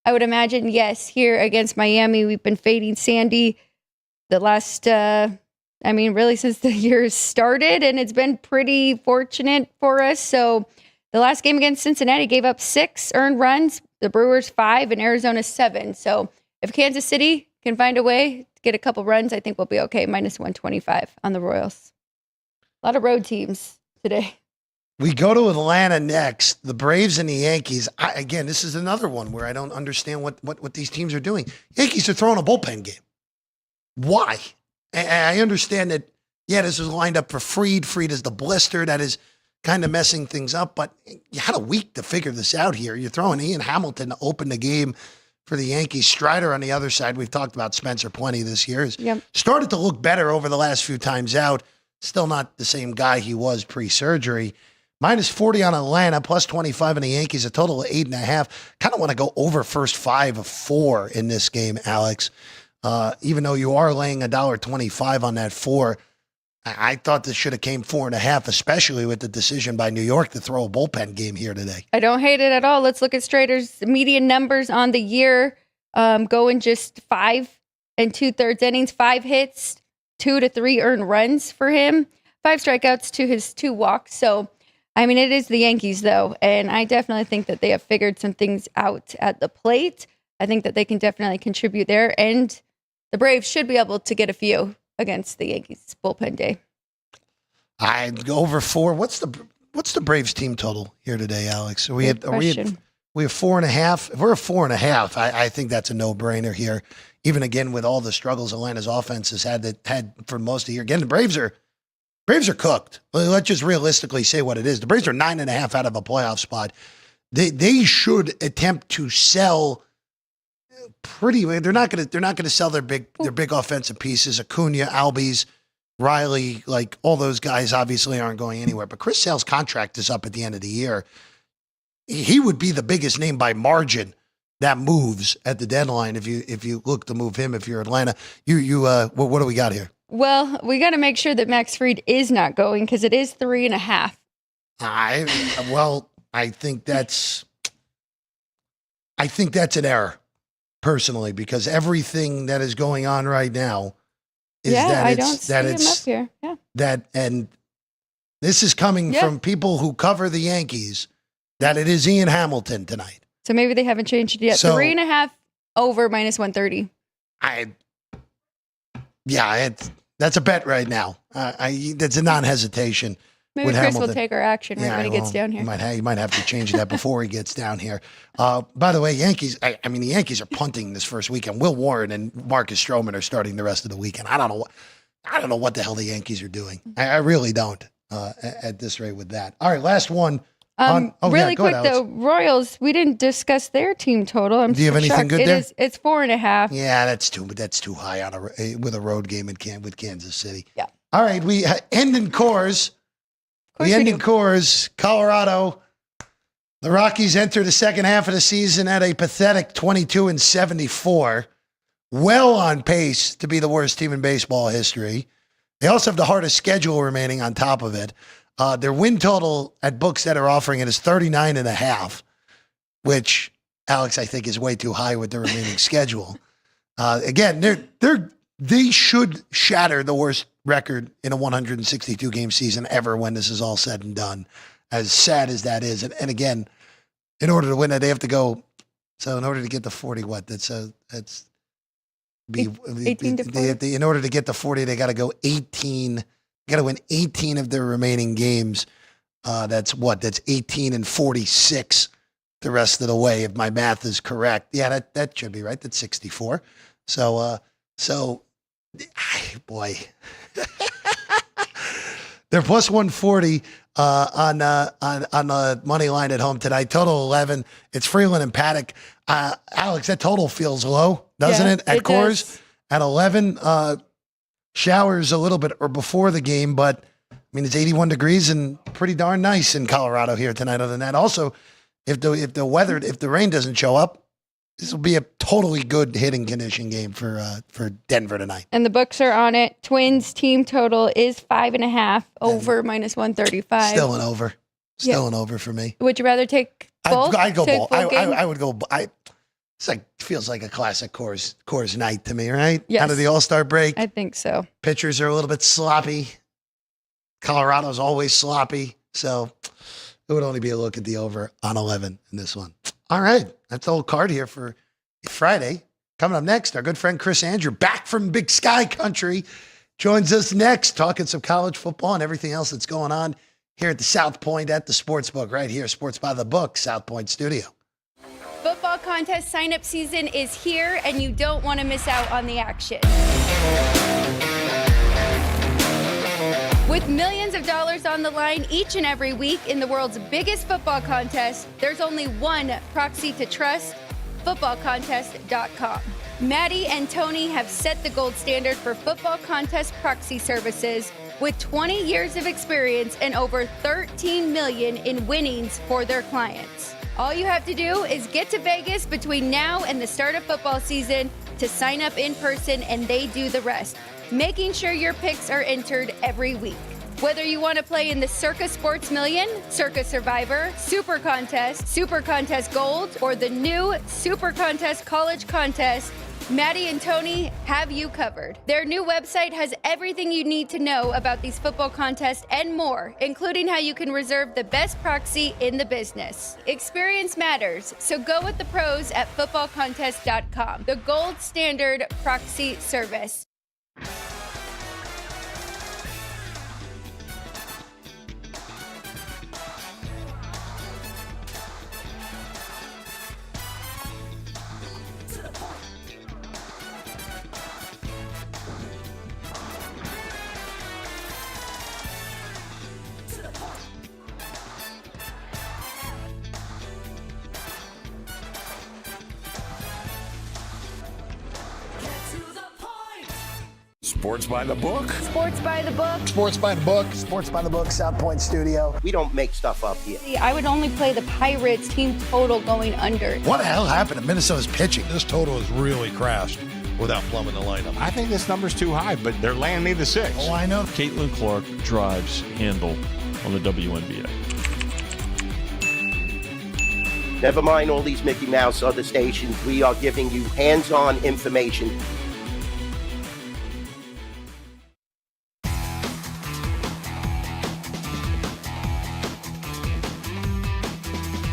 I would imagine yes. Here against Miami, we've been fading Sandy the last, really since the year started, and it's been pretty fortunate for us. So the last game against Cincinnati gave up 6 earned runs, the Brewers 5, and Arizona 7. So if Kansas City can find a way to get a couple runs, I think we'll be okay. Minus 125 on the Royals. A lot of road teams today. We go to Atlanta next. The Braves and the Yankees. Again, this is another one where I don't understand what these teams are doing. Yankees are throwing a bullpen game. Why? I understand that, this was lined up for Fried. Fried is the blister that is kind of messing things up, but you had a week to figure this out here. You're throwing Ian Hamilton to open the game for the Yankees. Strider on the other side. We've talked about Spencer plenty this year. Has started to look better over the last few times out. Still not the same guy he was pre-surgery. Minus 40 on Atlanta, plus 25 on the Yankees, a total of 8.5. Kind of want to go over first 5 of 4 in this game, Alex. Even though you are laying $1.25 on that 4, I thought this should have came 4.5, especially with the decision by New York to throw a bullpen game here today. I don't hate it at all. Let's look at Strader's median numbers on the year. Going just 5 2/3 innings, 5 hits, 2 to 3 earned runs for him, 5 strikeouts to his 2 walks. So, it is the Yankees, though, and I definitely think that they have figured some things out at the plate. I think that they can definitely contribute there, and the Braves should be able to get a few against the Yankees bullpen day. I'd go over 4. What's the Braves team total here today, Alex? We have 4.5. If we're a 4.5, I think that's a no-brainer here. Even again with all the struggles Atlanta's offense has had for most of the year. Again, the Braves are cooked. Let's just realistically say what it is. The Braves are 9.5 out of a playoff spot. They should attempt to sell. They're not going to sell their big offensive pieces. Acuna, Albies, Riley, like all those guys obviously aren't going anywhere. But Chris Sale's contract is up at the end of the year. He would be the biggest name by margin that moves at the deadline. If you look to move him, if you're Atlanta, what do we got here? Well, we got to make sure that Max Fried is not going because it is 3.5. I think that's an error personally, because everything that is going on right now is I don't see him up here. Yeah. And this is coming from people who cover the Yankees, that it is Ian Hamilton tonight. So maybe they haven't changed it yet. So, 3.5 over -130. That's a bet right now. That's a non-hesitation. Maybe with Chris Hamilton. will take our action when he gets down here. You might have to change that before he gets down here. By the way, Yankees. The Yankees are punting this first weekend. Will Warren and Marcus Stroman are starting the rest of the weekend. I don't know what the hell the Yankees are doing. I really don't at this rate with that. All right, last one. Really quick though, Royals. We didn't discuss their team total. Do you have anything good there? It's 4.5. Yeah, that's too high with a road game with Kansas City. Yeah. All right, we end in Coors. We end in Coors, Colorado. The Rockies enter the second half of the season at a pathetic 22-74, well on pace to be the worst team in baseball history. They also have the hardest schedule remaining on top of it. Their win total at books that are offering it is 39.5, which, Alex, I think is way too high with the remaining schedule. Again, they should shatter the worst record in a 162 game season ever when this is all said and done, as sad as that is. And again, in order to win that, they have to go. So in order to get the 40, that's be 18 to 40. In order to get the 40, they got to go 18. Got to win 18 of their remaining games. That's 18 and 46 the rest of the way, if my math is correct. Yeah, that should be right. That's 64. So boy, they're plus 140 on the money line at home tonight. Total 11. It's Freeland and Paddock. Alex, that total feels low, doesn't it? At Coors does. At 11. Showers a little bit or before the game, but it's 81 degrees and pretty darn nice in Colorado here tonight. Other than that, also, if the rain doesn't show up, this will be a totally good hitting condition game for Denver tonight. And the books are on it. Twins team total is 5.5 over -135. Still an over. An over for me. Would you rather take both? I'd go both. I would go. It's feels like a classic Coors night to me, right? Yes. Out of the All-Star break. I think so. Pitchers are a little bit sloppy. Colorado's always sloppy. So it would only be a look at the over on 11 in this one. All right. That's the whole card here for Friday. Coming up next, our good friend Chris Andrew, back from Big Sky Country, joins us next, talking some college football and everything else that's going on here at the South Point at the Sportsbook, right here, Sports by the Book, South Point Studio. Football contest sign-up season is here, and you don't want to miss out on the action. With millions of dollars on the line each and every week in the world's biggest football contest, there's only one proxy to trust, footballcontest.com. Maddie and Tony have set the gold standard for football contest proxy services with 20 years of experience and over $13 million in winnings for their clients. All you have to do is get to Vegas between now and the start of football season to sign up in person, and they do the rest, making sure your picks are entered every week. Whether you want to play in the Circa Sports Million, Circa Survivor, Super Contest Gold, or the new Super Contest College Contest, Maddie and Tony have you covered. Their new website has everything you need to know about these football contests and more, including how you can reserve the best proxy in the business. Experience matters, so go with the pros at footballcontest.com, the gold standard proxy service. Sports by the book. Sports by the book. Sports by the book. Sports by the book. South Point Studio. We don't make stuff up here. I would only play the Pirates team total going under. What the hell happened to Minnesota's pitching? This total is really crashed without plumbing the lineup. I think this number's too high, but they're laying me the 6. Oh, I know. Caitlin Clark drives handle on the WNBA. Never mind all these Mickey Mouse other stations. We are giving you hands-on information.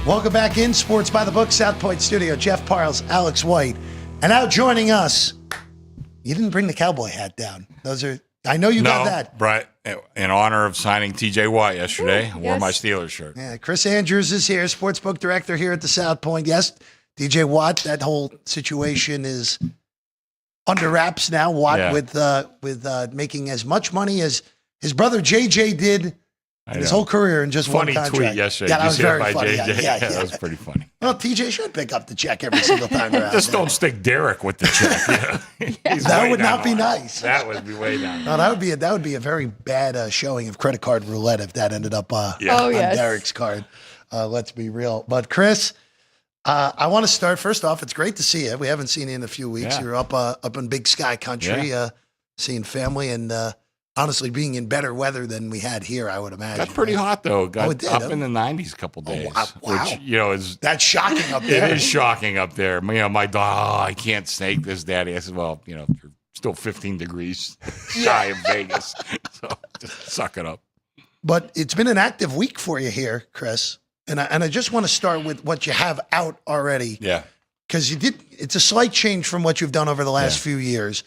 Welcome back in Sports by the Book, South Point Studio. Jeff Parles, Alex White. And now joining us, you didn't bring the cowboy hat down. Those are, I know you got that. Right. In honor of signing T.J. Watt yesterday, I wore my Steelers shirt. Yeah, Chris Andrews is here, sportsbook director here at the South Point. Yes, DJ Watt, that whole situation is under wraps now. Watt with making as much money as his brother JJ did in his whole career in just one contract. Funny tweet yesterday. Yeah, that was very funny. JJ? Yeah, that was pretty funny. Well, TJ should pick up the check every single time around. Just don't stick Derek with the check. That would not be nice. That would be way down. No, that would be a very bad showing of credit card roulette if that ended up on Derek's card. Let's be real. But Chris, I want to start first off. It's great to see you. We haven't seen you in a few weeks. Yeah. You're up in Big Sky Country, seeing family, and honestly, being in better weather than we had here, I would imagine. Got pretty hot though. Got it did, up in the 90s a couple days. Wow. Which is That's shocking up there. It is shocking up there. My dog, I can't snake this, Daddy. I said, well, you're still 15 degrees shy of Vegas, so just suck it up. But it's been an active week for you here, Chris. And I just want to start with what you have out already. Yeah. Because it's a slight change from what you've done over the last few years.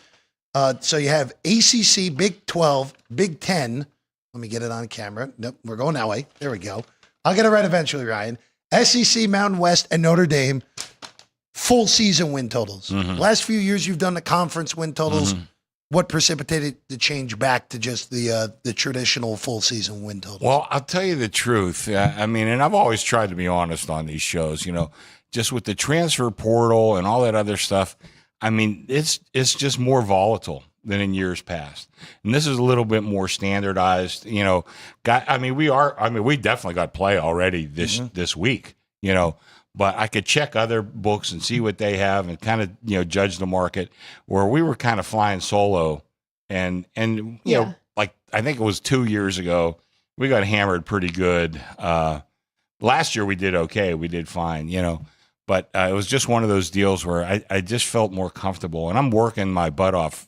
So you have ACC, Big 12, Big 10. Let me get it on camera. Nope, we're going that way. There we go. I'll get it right eventually, Ryan. SEC, Mountain West, and Notre Dame, full season win totals. Mm-hmm. Last few years, you've done the conference win totals. Mm-hmm. What precipitated the change back to just the traditional full season win totals? Well, I'll tell you the truth. And I've always tried to be honest on these shows, just with the transfer portal and all that other stuff. It's just more volatile than in years past. And this is a little bit more standardized, we definitely got play already this week, but I could check other books and see what they have and kind of, judge the market, where we were kind of flying solo and like I think it was 2 years ago, we got hammered pretty good. Last year we did okay. We did fine, But it was just one of those deals where I just felt more comfortable, and I'm working my butt off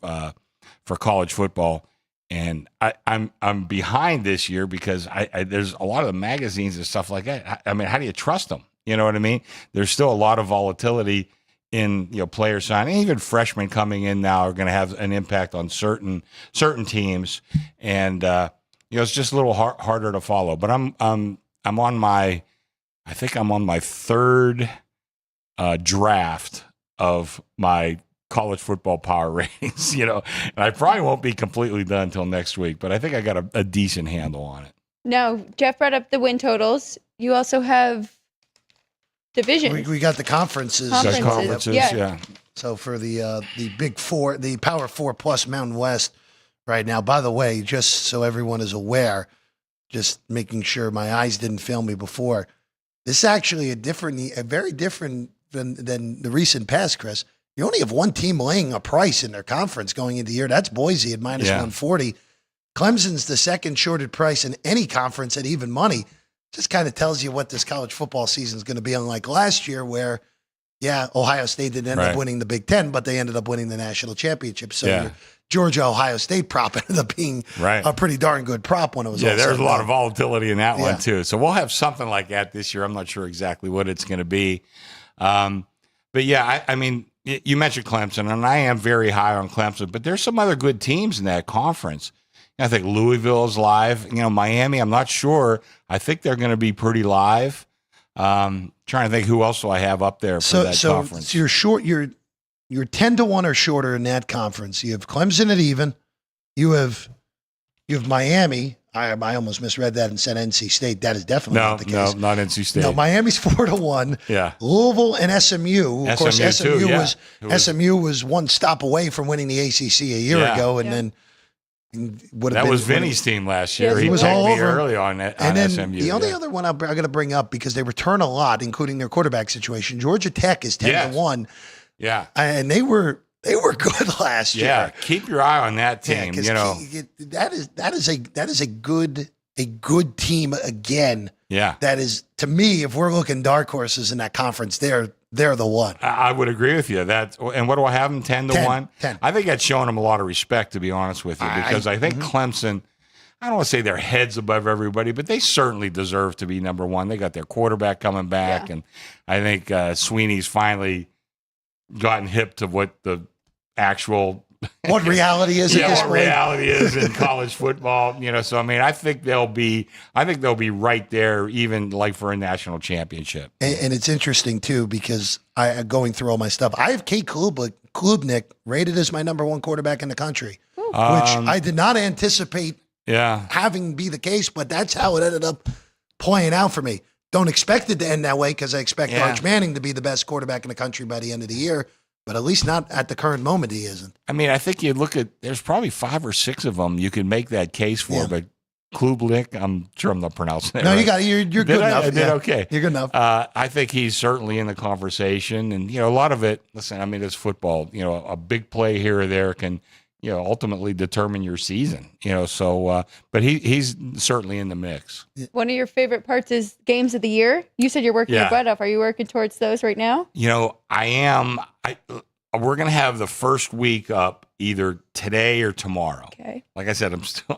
for college football, and I'm behind this year because there's a lot of the magazines and stuff like that. How do you trust them? You know what I mean? There's still a lot of volatility in player signing. Even freshmen coming in now are going to have an impact on certain teams, and it's just a little harder to follow. But I'm on my third draft of my college football power ratings, and I probably won't be completely done until next week, but I think I got a decent handle on it. Now, Jeff brought up the win totals. You also have divisions. We got the conferences. Conferences, yeah. So for the Big Four, the Power 4 plus Mountain West right now, by the way, just so everyone is aware, just making sure my eyes didn't fail me before, this is actually very different than the recent past, Chris. You only have one team laying a price in their conference going into the year. That's Boise at minus 140. Clemson's the second shorted price in any conference at even money. Just kind of tells you what this college football season is going to be, unlike last year where, Ohio State didn't end up winning the Big Ten, but they ended up winning the national championship. So your Georgia-Ohio State prop ended up being a pretty darn good prop when it was all there's said a lot of volatility in that one too. So we'll have something like that this year. I'm not sure exactly what it's going to be. But you mentioned Clemson, and I am very high on Clemson, but there's some other good teams in that conference. I think Louisville is live. Miami, I'm not sure. I think they're going to be pretty live. Trying to think who else do I have up there for that conference. So you're short. You're 10-1 or shorter in that conference. You have Clemson at even. You have Miami I almost misread that and said NC State. That is definitely not the case. No, not NC State. No, Miami's 4-1. Yeah. Louisville and SMU. Of course, SMU too, yeah. SMU was one stop away from winning the ACC a year ago, and then that was Vinny's team last year. Yes, He was was all all over. early on SMU. The only other one I'm going to bring up, because they return a lot, including their quarterback situation. Georgia Tech is 10-1. Yeah. And they were good last year. Yeah. Keep your eye on that Yeah, team. 'cause You know. that is a good team again. Yeah. That is, to me, if we're looking dark horses in that conference, they're the one. I would agree with you. And what do I have them? 10-1? 10. I think that's showing them a lot of respect, to be honest with you, because I think Clemson, I don't want to say they're heads above everybody, but they certainly deserve to be number one. They got their quarterback coming back, and I think Sweeney's finally gotten hip to what the actual What reality is at this what point. reality is in college football. So I mean, I think they'll be right there, even like for a national championship. And it's interesting too, because going through all my stuff, I have Kate Klubnik rated as my number one quarterback in the country, which I did not anticipate having be the case, but that's how it ended up playing out for me. Don't expect it to end that way, because I expect Arch Manning to be the best quarterback in the country by the end of the year, but at least not at the current moment he isn't. I mean, I think you look at, there's probably 5 or 6 of them you can make that case for, but Klubnik, I'm sure I'm not pronouncing it. No, right. you're good enough. I did okay. You're good enough. I think he's certainly in the conversation, and a lot of it. Listen, I mean, it's football. A big play here or there can ultimately determine your season. So but he's certainly in the mix. One of your favorite parts is games of the year. You said you're working your butt off. Are you working towards those right now? I am. We're gonna have the first week up either today or tomorrow. Okay. Like I said,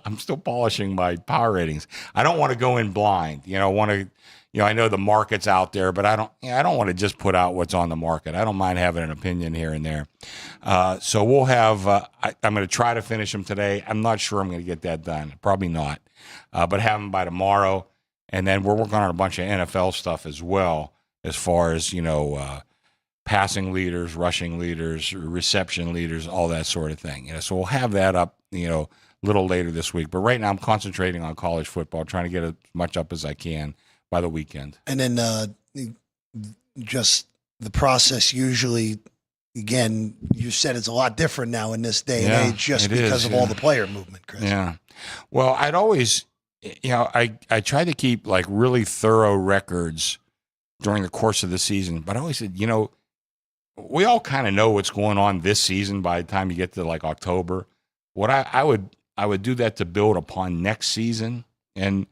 I'm still polishing my power ratings. I don't want to go in blind. I know the market's out there, but I don't want to just put out what's on the market. I don't mind having an opinion here and there. So we'll have. I'm going to try to finish them today. I'm not sure I'm going to get that done. Probably not, but have them by tomorrow. And then we're working on a bunch of NFL stuff as well, as far as passing leaders, rushing leaders, reception leaders, all that sort of thing. So we'll have that up, a little later this week. But right now, I'm concentrating on college football, trying to get as much up as I can by the weekend. And then just the process usually, again, you said it's a lot different now in this day and age, just because of all the player movement, Chris. Yeah. Well, I'd always, I try to keep like really thorough records during the course of the season, but I always said, we all kind of know what's going on this season by the time you get to like October. What I would do that to build upon next season, and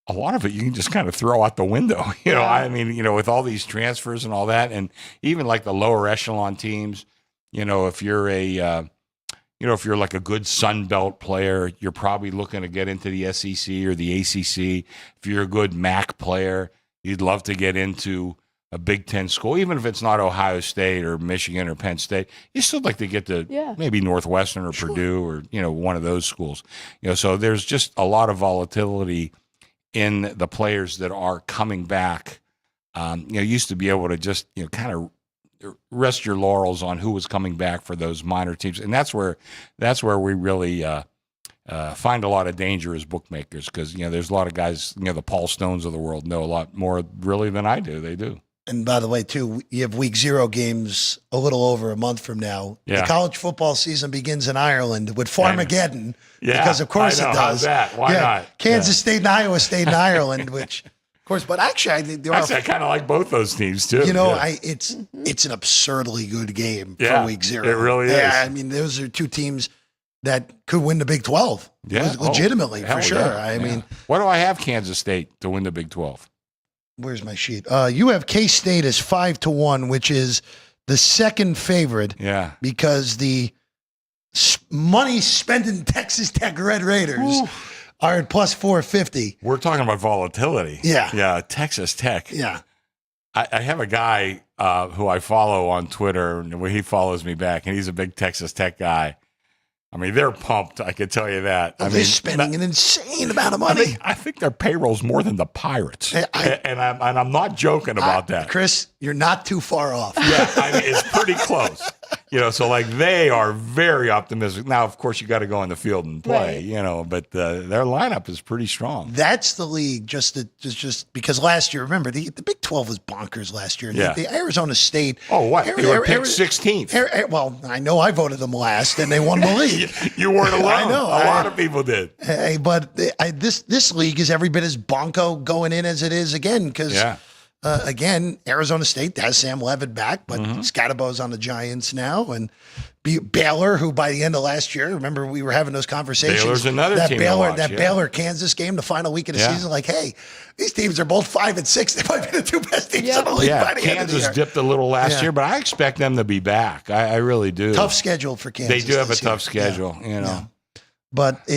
a lot of it you can just kind of throw out the window. I mean, with all these transfers and all that, and even like the lower echelon teams, if you're if you're like a good Sun Belt player, you're probably looking to get into the SEC or the ACC. If you're a good MAC player, you'd love to get into a Big Ten school, even if it's not Ohio State or Michigan or Penn State. You still like to get to maybe Northwestern or Purdue or one of those schools. So there's just a lot of volatility in the players that are coming back. You used to be able to just kind of rest your laurels on who was coming back for those minor teams, and that's where we really find a lot of danger as bookmakers, because there's a lot of guys, the Paul Stones of the world know a lot more really than I do. They do. And by the way, too, you have week 0 games a little over a month from now. Yeah. The college football season begins in Ireland with Farmageddon, because of course I know. it does. How's that? Why not? Kansas State and Iowa State in Ireland, which, of course, but actually, I kind of like both those teams too. It's an absurdly good game for week 0. It really is. Yeah, I mean, those are two teams that could win the Big 12. Yeah, legitimately, for sure. Yeah. I mean, what do I have Kansas State to win the Big 12? Where's my sheet? You have K-State as 5-1, which is the second favorite. Yeah. Because the money-spending Texas Tech Red Raiders are at plus 450. We're talking about volatility. Yeah. Yeah, Texas Tech. Yeah. I have a guy who I follow on Twitter, and he follows me back, and he's a big Texas Tech guy. I mean, they're pumped. I can tell you that. They're spending an insane amount of money. I think their payroll's more than the Pirates, and I'm not joking about that. Chris, you're not too far off. Yeah, I mean, it's pretty close. So like they are very optimistic. Now, of course, you got to go on the field and play, but their lineup is pretty strong. That's the league just because last year, remember, the Big 12 was bonkers last year. Yeah. The Arizona State. Oh, what? They were picked 16th. Well, I know I voted them last, and they won the league. You weren't alone. I know. A lot of people did. Hey, but this league is every bit as bonko going in as it is again because – again, Arizona State has Sam Levitt back, but Scadabo's on the Giants now. And Baylor, who by the end of last year, remember we were having those conversations. Baylor's another team Baylor-Kansas game, the final week of the season, like, hey, these teams are both 5 and 6. They might be the two best teams in the league by the end of the year. Kansas dipped a little last year, but I expect them to be back. I really do. Tough schedule for Kansas. They do have a tough schedule, But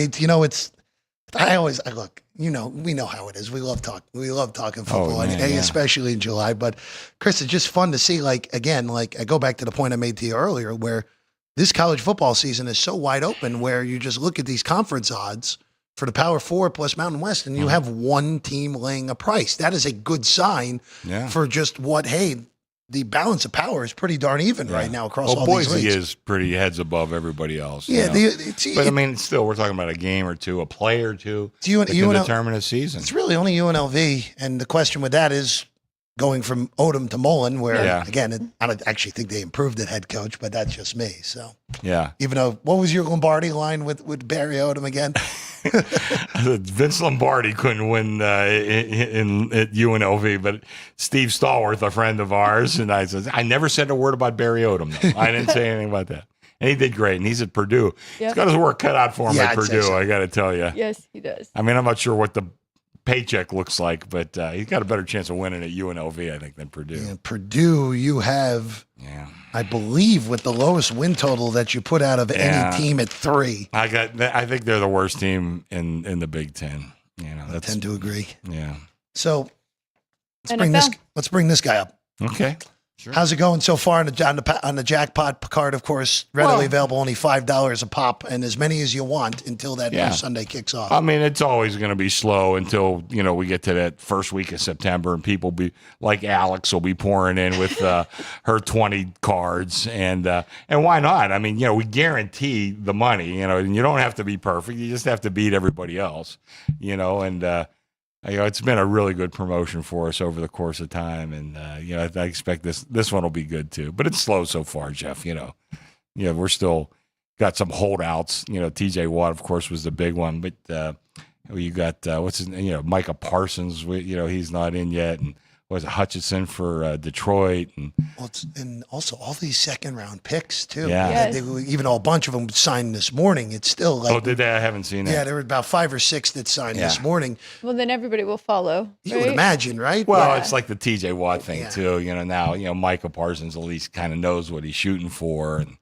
look. We know how it is. We love talking football, especially in July. But Chris, it's just fun to see. I go back to the point I made to you earlier, where this college football season is so wide open. Where you just look at these conference odds for the Power Four plus Mountain West, and you have one team laying a price. That is a good sign for just the balance of power is pretty darn even right now across all these leagues. Boise is pretty heads above everybody else. Yeah, but I mean, still, we're talking about a game or two, a play or two that can determine a season. It's really only UNLV, and the question with that is going from Odom to Mullen, where again, I don't actually think they improved at head coach, but that's just me. So even though, what was your Lombardi line with Barry Odom again? Vince Lombardi couldn't win at UNLV, but Steve Stallworth, a friend of ours, and I never said a word about Barry Odom, though. I didn't say anything about that. And he did great, and he's at Purdue. He's got his work cut out for him at Purdue, so. I got to tell you. Yes, he does. I mean, I'm not sure what the paycheck looks like, but he's got a better chance of winning at UNLV, I think, than Purdue. Yeah, Purdue, you have, I believe, with the lowest win total that you put out of any team at 3. I think they're the worst team in the Big Ten. I tend to agree. Yeah. So let's bring this guy up. Okay. Sure. How's it going so far on the jackpot card? Of course, readily available, only $5 a pop, and as many as you want until that Sunday kicks off. I mean, it's always going to be slow until we get to that first week of September, and people be like Alex will be pouring in with her 20 cards, and why not? I mean, we guarantee the money, and you don't have to be perfect; you just have to beat everybody else, and. It's been a really good promotion for us over the course of time, and I expect this one will be good too. But it's slow so far, Jeff. We're still got some holdouts. T.J. Watt, of course, was the big one, but you got what's his name? Micah Parsons. He's not in yet, and was it Hutchinson for Detroit, and also all these second-round picks too. Yeah, even though a bunch of them signed this morning, it's still like. Oh, did they? I haven't seen that. Yeah, there were about 5 or 6 that signed this morning. Well, then everybody will follow. You would imagine, right? Well, it's like the T.J. Watt thing too. Now Micah Parsons at least kind of knows what he's shooting for, and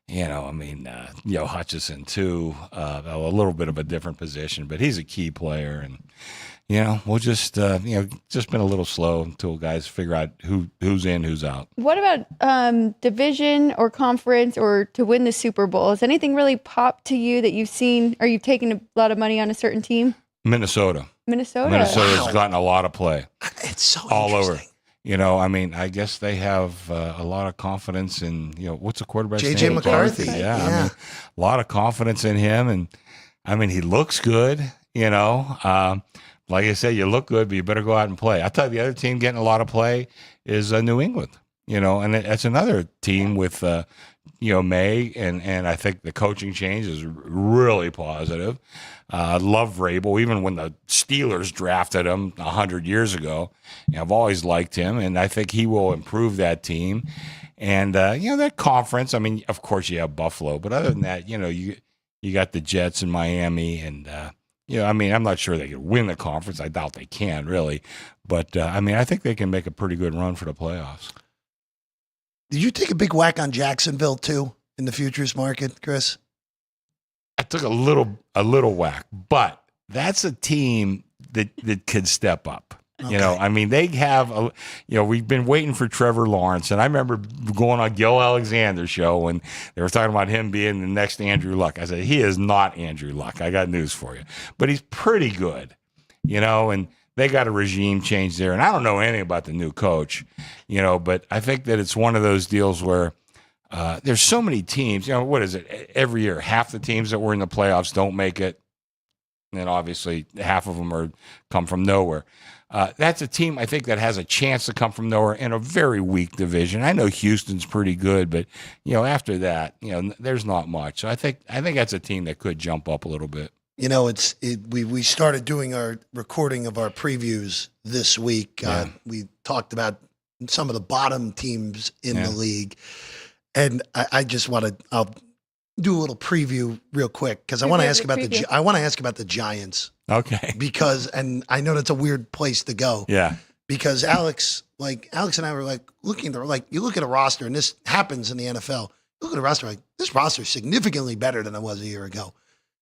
Hutchinson too. A little bit of a different position, but he's a key player, and. We'll just just been a little slow until guys figure out who's in, who's out. What about division or conference or to win the Super Bowl? Has anything really popped to you that you've seen, or you've taken a lot of money on a certain team? Minnesota's gotten a lot of play. It's so all over. I guess they have a lot of confidence in, what's the quarterback's name? J.J. McCarthy. Yeah. I mean, a lot of confidence in him. And, he looks good, Like I said, you look good, but you better go out and play. I tell you, the other team getting a lot of play is New England, and that's another team with, May, and I think the coaching change is really positive. Love Vrabel, even when the Steelers drafted him 100 years ago. I've always liked him, and I think he will improve that team. And, that conference, of course you have Buffalo, but other than that, you got the Jets in Miami, and, I'm not sure they can win the conference. I doubt they can, really. But, I think they can make a pretty good run for the playoffs. Did you take a big whack on Jacksonville, too, in the futures market, Chris? I took a little whack, but that's a team that could step up. You know, I mean, they have, we've been waiting for Trevor Lawrence. And I remember going on Gil Alexander's show and they were talking about him being the next Andrew Luck. I said, he is not Andrew Luck. I got news for you. But he's pretty good, and they got a regime change there. And I don't know anything about the new coach, but I think that it's one of those deals where there's so many teams. What is it? Every year, half the teams that were in the playoffs don't make it. And then obviously half of them come from nowhere. That's a team I think that has a chance to come from nowhere in a very weak division. I know Houston's pretty good, but after that, there's not much. So I think that's a team that could jump up a little bit. We started doing our recording of our previews this week. Yeah. We talked about some of the bottom teams in the league, and I just I'll do a little preview real quick because I want to ask about the Giants. Okay. And I know that's a weird place to go. Yeah. Because Alex and I were looking, you look at a roster, and this happens in the NFL. You look at a roster, this roster is significantly better than it was a year ago.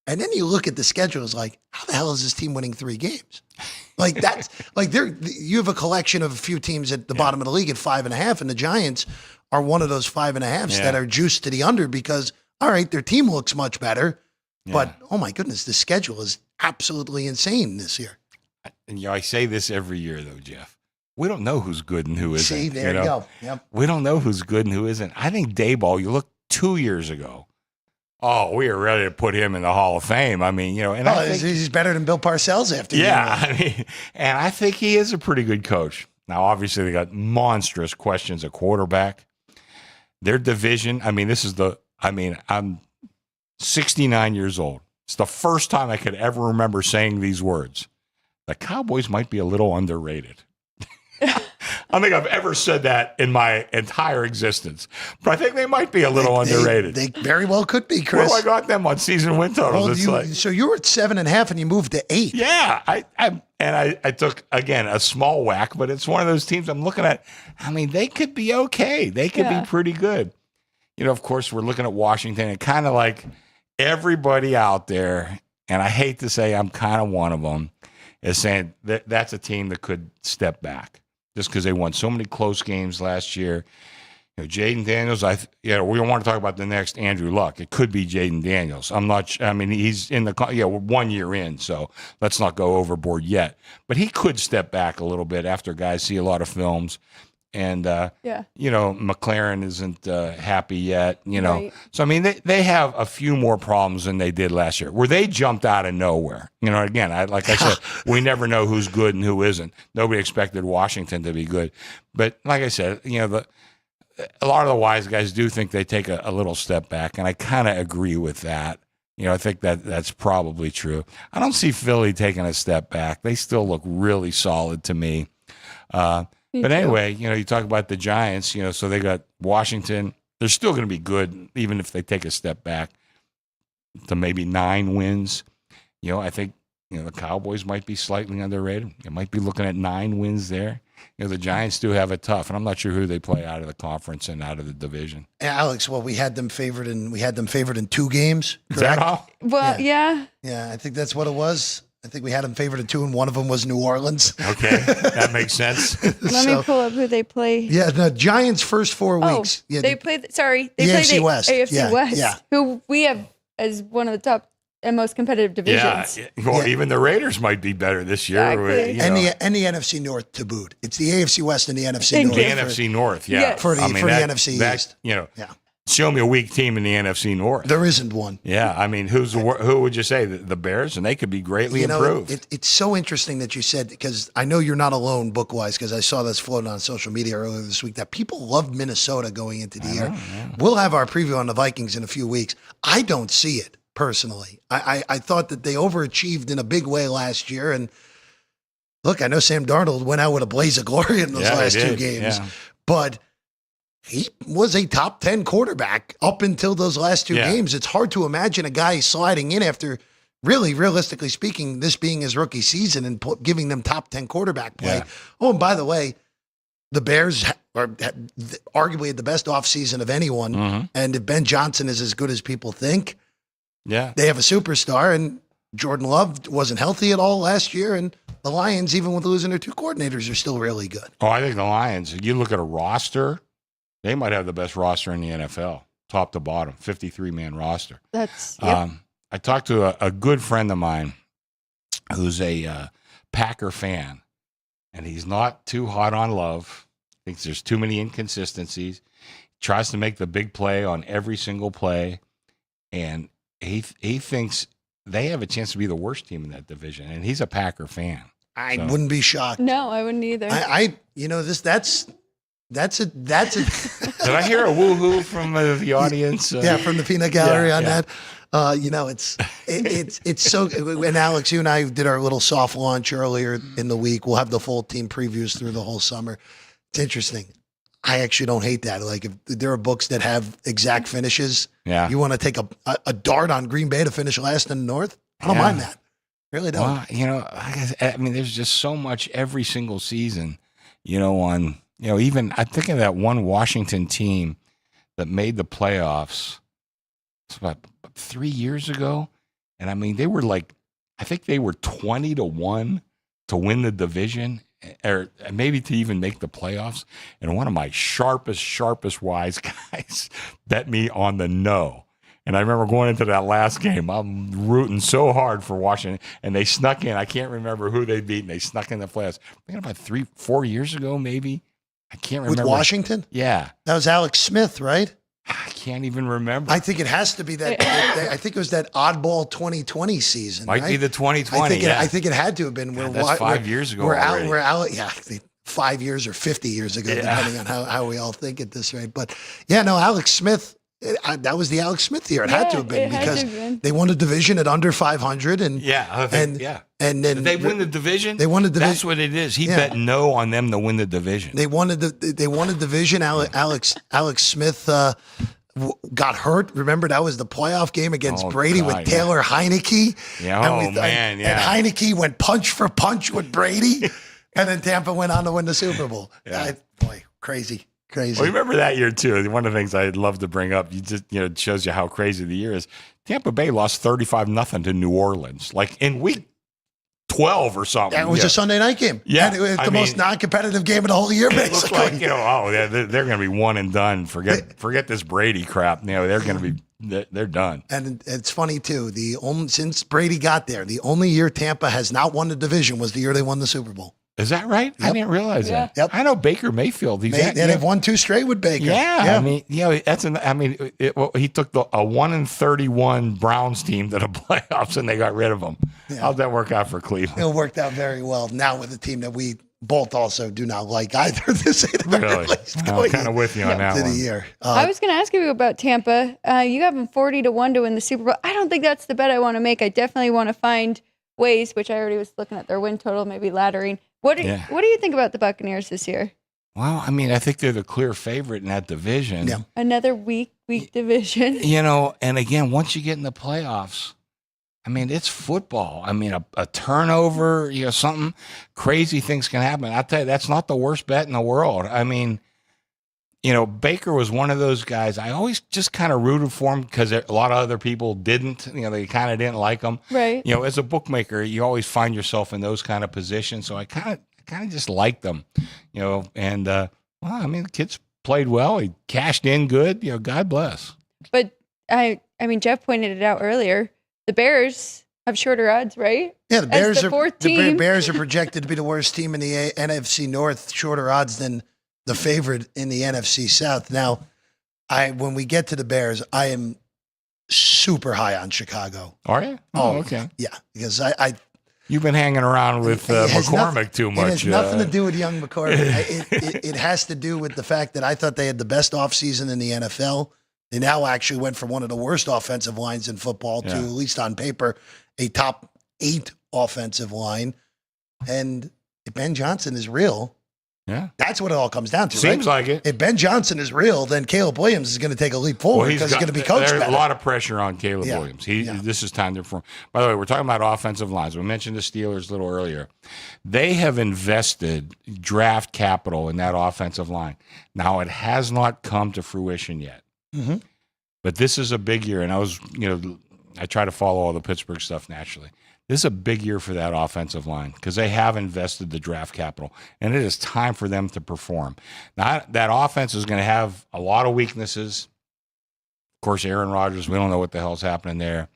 And then you look at the schedule, it's how the hell is this team winning 3 games? That's you have a collection of a few teams at the bottom of the league at 5.5, and the Giants are one of those 5.5s that are juiced to the under because, all right, their team looks much better, but oh my goodness, the schedule is absolutely insane this year. And I say this every year though, Jeff. We don't know who's good and who isn't. See, there you go. Yep. We don't know who's good and who isn't. I think Dayball, you look 2 years ago. Oh, we are ready to put him in the Hall of Fame. I mean, and I think he's better than Bill Parcells after. And I think he is a pretty good coach. Now, obviously, they got monstrous questions at quarterback. Their division. I'm 69 years old. It's the first time I could ever remember saying these words. The Cowboys might be a little underrated. I don't think I've ever said that in my entire existence, but I think they might be a little underrated. They very well could be, Chris. Well, I got them on season win totals. So you were at 7.5 and you moved to 8. Yeah, I took again a small whack, but it's one of those teams I'm looking at. I mean, they could be okay. They could be pretty good. Of course, we're looking at Washington and kind of like everybody out there, and I hate to say I'm kind of one of them, is saying that that's a team that could step back just because they won so many close games last year. Jaden Daniels, we don't want to talk about the next Andrew Luck. It could be Jaden Daniels. He's in we're 1 year in, so let's not go overboard yet. But he could step back a little bit after guys see a lot of films. And, McLaren isn't happy yet, Right. So, they have a few more problems than they did last year, where they jumped out of nowhere. Again, like I said, we never know who's good and who isn't. Nobody expected Washington to be good. But like I said, a lot of the wise guys do think they take a little step back, and I kind of agree with that. I think that's probably true. I don't see Philly taking a step back. They still look really solid to me. But anyway, you talk about the Giants, so they got Washington. They're still going to be good, even if they take a step back to maybe 9 wins. I think, the Cowboys might be slightly underrated. You might be looking at 9 wins there. The Giants do have it tough, and I'm not sure who they play out of the conference and out of the division. Alex, we had them favored in 2 games. Correct? Is that all? Well, yeah. Yeah, I think that's what it was. I think we had them favored in 2, and one of them was New Orleans. Okay, that makes sense. Let me pull up who they play. Yeah, the Giants' first 4 weeks. Oh, Yeah, they play the AFC West. AFC West, yeah. who we have as one of the top and most competitive divisions. Yeah, well, even the Raiders might be better this year. Exactly. And the NFC North to boot. It's the AFC West and the NFC North. The NFC North, yeah. Yes. For the NFC East. Yeah. Show me a weak team in the NFC North. There isn't one. Yeah, who would you say? The Bears? And they could be greatly improved. It's so interesting that you said, because I know you're not alone book-wise, because I saw this floating on social media earlier this week, that people love Minnesota going into the year. Yeah. We'll have our preview on the Vikings in a few weeks. I don't see it, personally. I thought that they overachieved in a big way last year, and look, I know Sam Darnold went out with a blaze of glory in those last 2 games, but he was a top 10 quarterback up until those last 2 games. It's hard to imagine a guy sliding in after, really, realistically speaking, this being his rookie season and giving them top 10 quarterback play. Yeah. Oh, and by the way, the Bears are arguably the best offseason of anyone. Mm-hmm. And if Ben Johnson is as good as people think, they have a superstar. And Jordan Love wasn't healthy at all last year, and the Lions, even with losing their 2 coordinators, are still really good. Oh, I think the Lions, you look at a roster, they might have the best roster in the NFL, top to bottom, 53-man roster. That's yep. I talked to a good friend of mine who's a Packer fan, and he's not too hot on Love. Thinks there's too many inconsistencies. Tries to make the big play on every single play, and he thinks they have a chance to be the worst team in that division, and he's a Packer fan. I wouldn't be shocked. No, I wouldn't either. That's a. Did I hear a woohoo from the audience? Yeah, from the peanut gallery on yeah. that. It's so. And Alex, you and I did our little soft launch earlier in the week. We'll have the full team previews through the whole summer. It's interesting. I actually don't hate that. Like, if there are books that have exact finishes, you want to take a dart on Green Bay to finish last in the North? I don't mind that. Really don't. Well, I mean, there's just so much every single season, even I think of that one Washington team that made the playoffs. It's about 3 years ago. And I mean, they were I think they were 20-1 to win the division, or maybe to even make the playoffs. And one of my sharpest wise guys bet me on the no. And I remember going into that last game, I'm rooting so hard for Washington, and they snuck in. I can't remember who they beat, and they snuck in the playoffs. I think about 3-4 years ago, maybe. I can't remember. With Washington? Yeah. That was Alex Smith, right? I can't even remember. I think it has to be that. I think it was that oddball 2020 season. Might be the 2020. I think it had to have been. That's 5 years ago. We're out. Yeah, 5 years or 50 years ago, depending on how we all think at this rate. But Alex Smith. That was the Alex Smith year. It had to have been because they won a division at under 500, and then did they win the division. They won the division. That's what it is. He bet no on them to win the division. They won a division. Alex Smith got hurt. Remember, that was the playoff game against Brady with Taylor Heineke. Yeah, and Heineke went punch for punch with Brady, and then Tampa went on to win the Super Bowl. Yeah. Crazy. Well, remember that year too. One of the things I'd love to bring up, it shows you how crazy the year is. Tampa Bay lost 35-0 to New Orleans, like in week 12 or something. That was a Sunday night game. Yeah, and it was the most non-competitive game of the whole year. Basically, it looked like they're going to be one and done. Forget this Brady crap. They're going to be they're done. And it's funny too. Since Brady got there, the only year Tampa has not won the division was the year they won the Super Bowl. Is that right? Yep. I didn't realize that. Yep. I know Baker Mayfield. They've won 2 straight with Baker. Yeah. I mean, he took a 1-31 Browns team to the playoffs, and they got rid of him. Yeah. How'd that work out for Cleveland? It worked out very well. Now with a team that we both also do not like either. Really? I'm kind of with you on that one. The year. I was going to ask you about Tampa. You have them 40-1 to win the Super Bowl. I don't think that's the bet I want to make. I definitely want to find ways, which I already was looking at their win total, maybe laddering. What do you think about the Buccaneers this year? Well, I mean, I think they're the clear favorite in that division. Yeah. Another weak division. And again, once you get in the playoffs, I mean, it's football. I mean, a turnover, something crazy things can happen. I'll tell you, that's not the worst bet in the world. I mean, Baker was one of those guys. I always just kind of rooted for him because a lot of other people didn't. They kind of didn't like him. Right. As a bookmaker, you always find yourself in those kind of positions. So I kind of just liked them. And the kids played well. He cashed in good. God bless. But I mean, Jeff pointed it out earlier. The Bears have shorter odds, right? Yeah, the Bears are fourth team. The Bears are projected to be the worst team in the NFC North. Shorter odds than the favorite in the NFC South. Now, when we get to the Bears, I am super high on Chicago. Are you? Oh, okay. Yeah, because you've been hanging around with McCormick too much. It has nothing to do with young McCormick. It has to do with the fact that I thought they had the best offseason in the NFL. They now actually went from one of the worst offensive lines in football to, at least on paper, a top 8 offensive line. And if Ben Johnson is real, that's what it all comes down to. Seems like it. If Ben Johnson is real, then Caleb Williams is going to take a leap forward because he's going to be coached better. There's a lot of pressure on Caleb Williams. This is time to perform. By the way, we're talking about offensive lines. We mentioned the Steelers a little earlier. They have invested draft capital in that offensive line. Now, it has not come to fruition yet. Mm-hmm. But this is a big year. And I try to follow all the Pittsburgh stuff naturally. This is a big year for that offensive line because they have invested the draft capital, and it is time for them to perform. Now, that offense is going to have a lot of weaknesses. Of course, Aaron Rodgers, we don't know what the hell's happening there.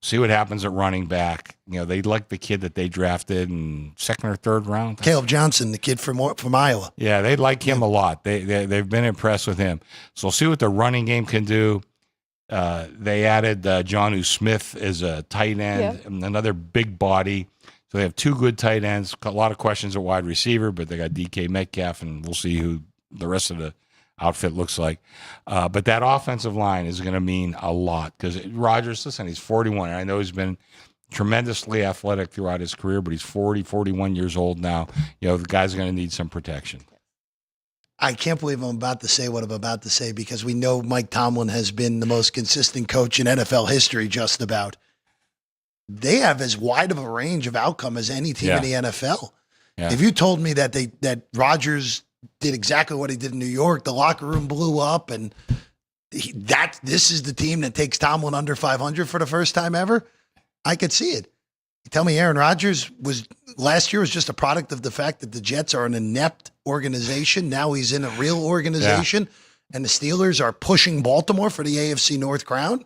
See what happens at running back. They like the kid that they drafted in second or third round. Caleb Johnson, the kid from Iowa. Yeah, they like him a lot. They've been impressed with him. So we'll see what the running game can do. They added Jonnu Smith as a tight end, another big body. So they have two good tight ends. A lot of questions at wide receiver, but they got DK Metcalf, and we'll see who the rest of the outfit looks like. But that offensive line is going to mean a lot because Rodgers, listen, he's 41. And I know he's been tremendously athletic throughout his career, but he's 41 years old now. The guy's going to need some protection. I can't believe I'm about to say what I'm about to say because we know Mike Tomlin has been the most consistent coach in NFL history, just about. They have as wide of a range of outcome as any team in the NFL. Yeah. If you told me that Rodgers did exactly what he did in New York, the locker room blew up, and this is the team that takes Tomlin under 500 for the first time ever, I could see it. You tell me Aaron Rodgers last year was just a product of the fact that the Jets are an inept organization. Now he's in a real organization, and the Steelers are pushing Baltimore for the AFC North crown.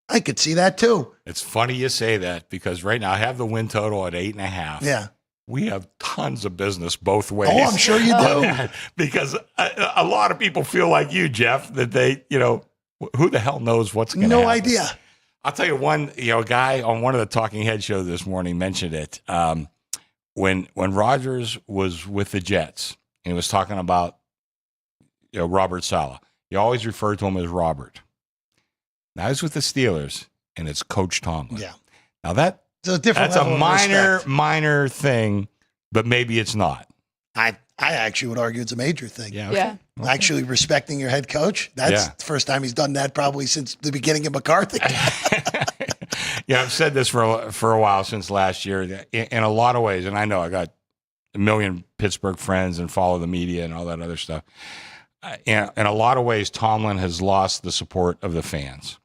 I could see that too. It's funny you say that because right now I have the win total at 8.5. Yeah. We have tons of business both ways. Oh, I'm sure you do. Because a lot of people feel like you, Jeff, that they, who the hell knows what's going to happen. No idea. I'll tell you one, a guy on one of the Talking Head shows this morning mentioned it. When Rodgers was with the Jets, and he was talking about, Robert Saleh. He always referred to him as Robert. Now he's with the Steelers, and it's Coach Tomlin. Yeah. Now that's a minor thing, but maybe it's not. I actually would argue it's a major thing. Yeah. Okay. Okay. Actually respecting your head coach. That's the first time he's done that probably since the beginning of McCarthy. I've said this for a while since last year. In a lot of ways, and I know I got a million Pittsburgh friends and follow the media and all that other stuff. In a lot of ways, Tomlin has lost the support of the fans.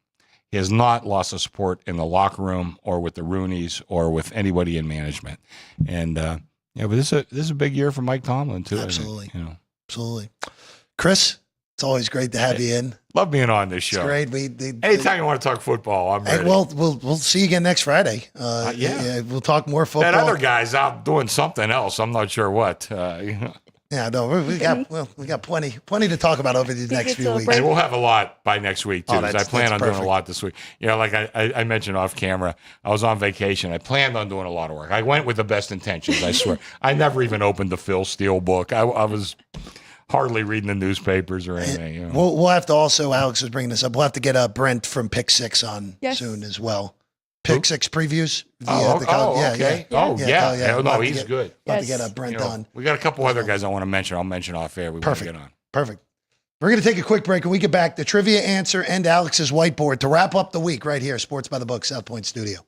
He has not lost the support in the locker room or with the Rooneys or with anybody in management. And but this is a big year for Mike Tomlin too. Absolutely, absolutely. Chris, it's always great to have you in. Love being on this show. It's great. Anytime you want to talk football, I'm ready. Well, we'll see you again next Friday. We'll talk more football. That other guy's out doing something else. I'm not sure what. Yeah, no, we got plenty to talk about over these next few weeks. And we'll have a lot by next week too. I plan on doing a lot this week. Like I mentioned off camera, I was on vacation. I planned on doing a lot of work. I went with the best intentions. I swear. I never even opened the Phil Steele book. I was hardly reading the newspapers or anything. We'll have to also. Alex was bringing this up. We'll have to get Brent from Pick Six on soon as well. Pick Six previews. Okay. Yeah. He's good. We'll have to get Brent on. We got a couple other guys I want to mention. I'll mention off air. Perfect. We're going to take a quick break. When we get back, the trivia answer and Alex's whiteboard to wrap up the week right here, Sports by the Book, South Point Studio.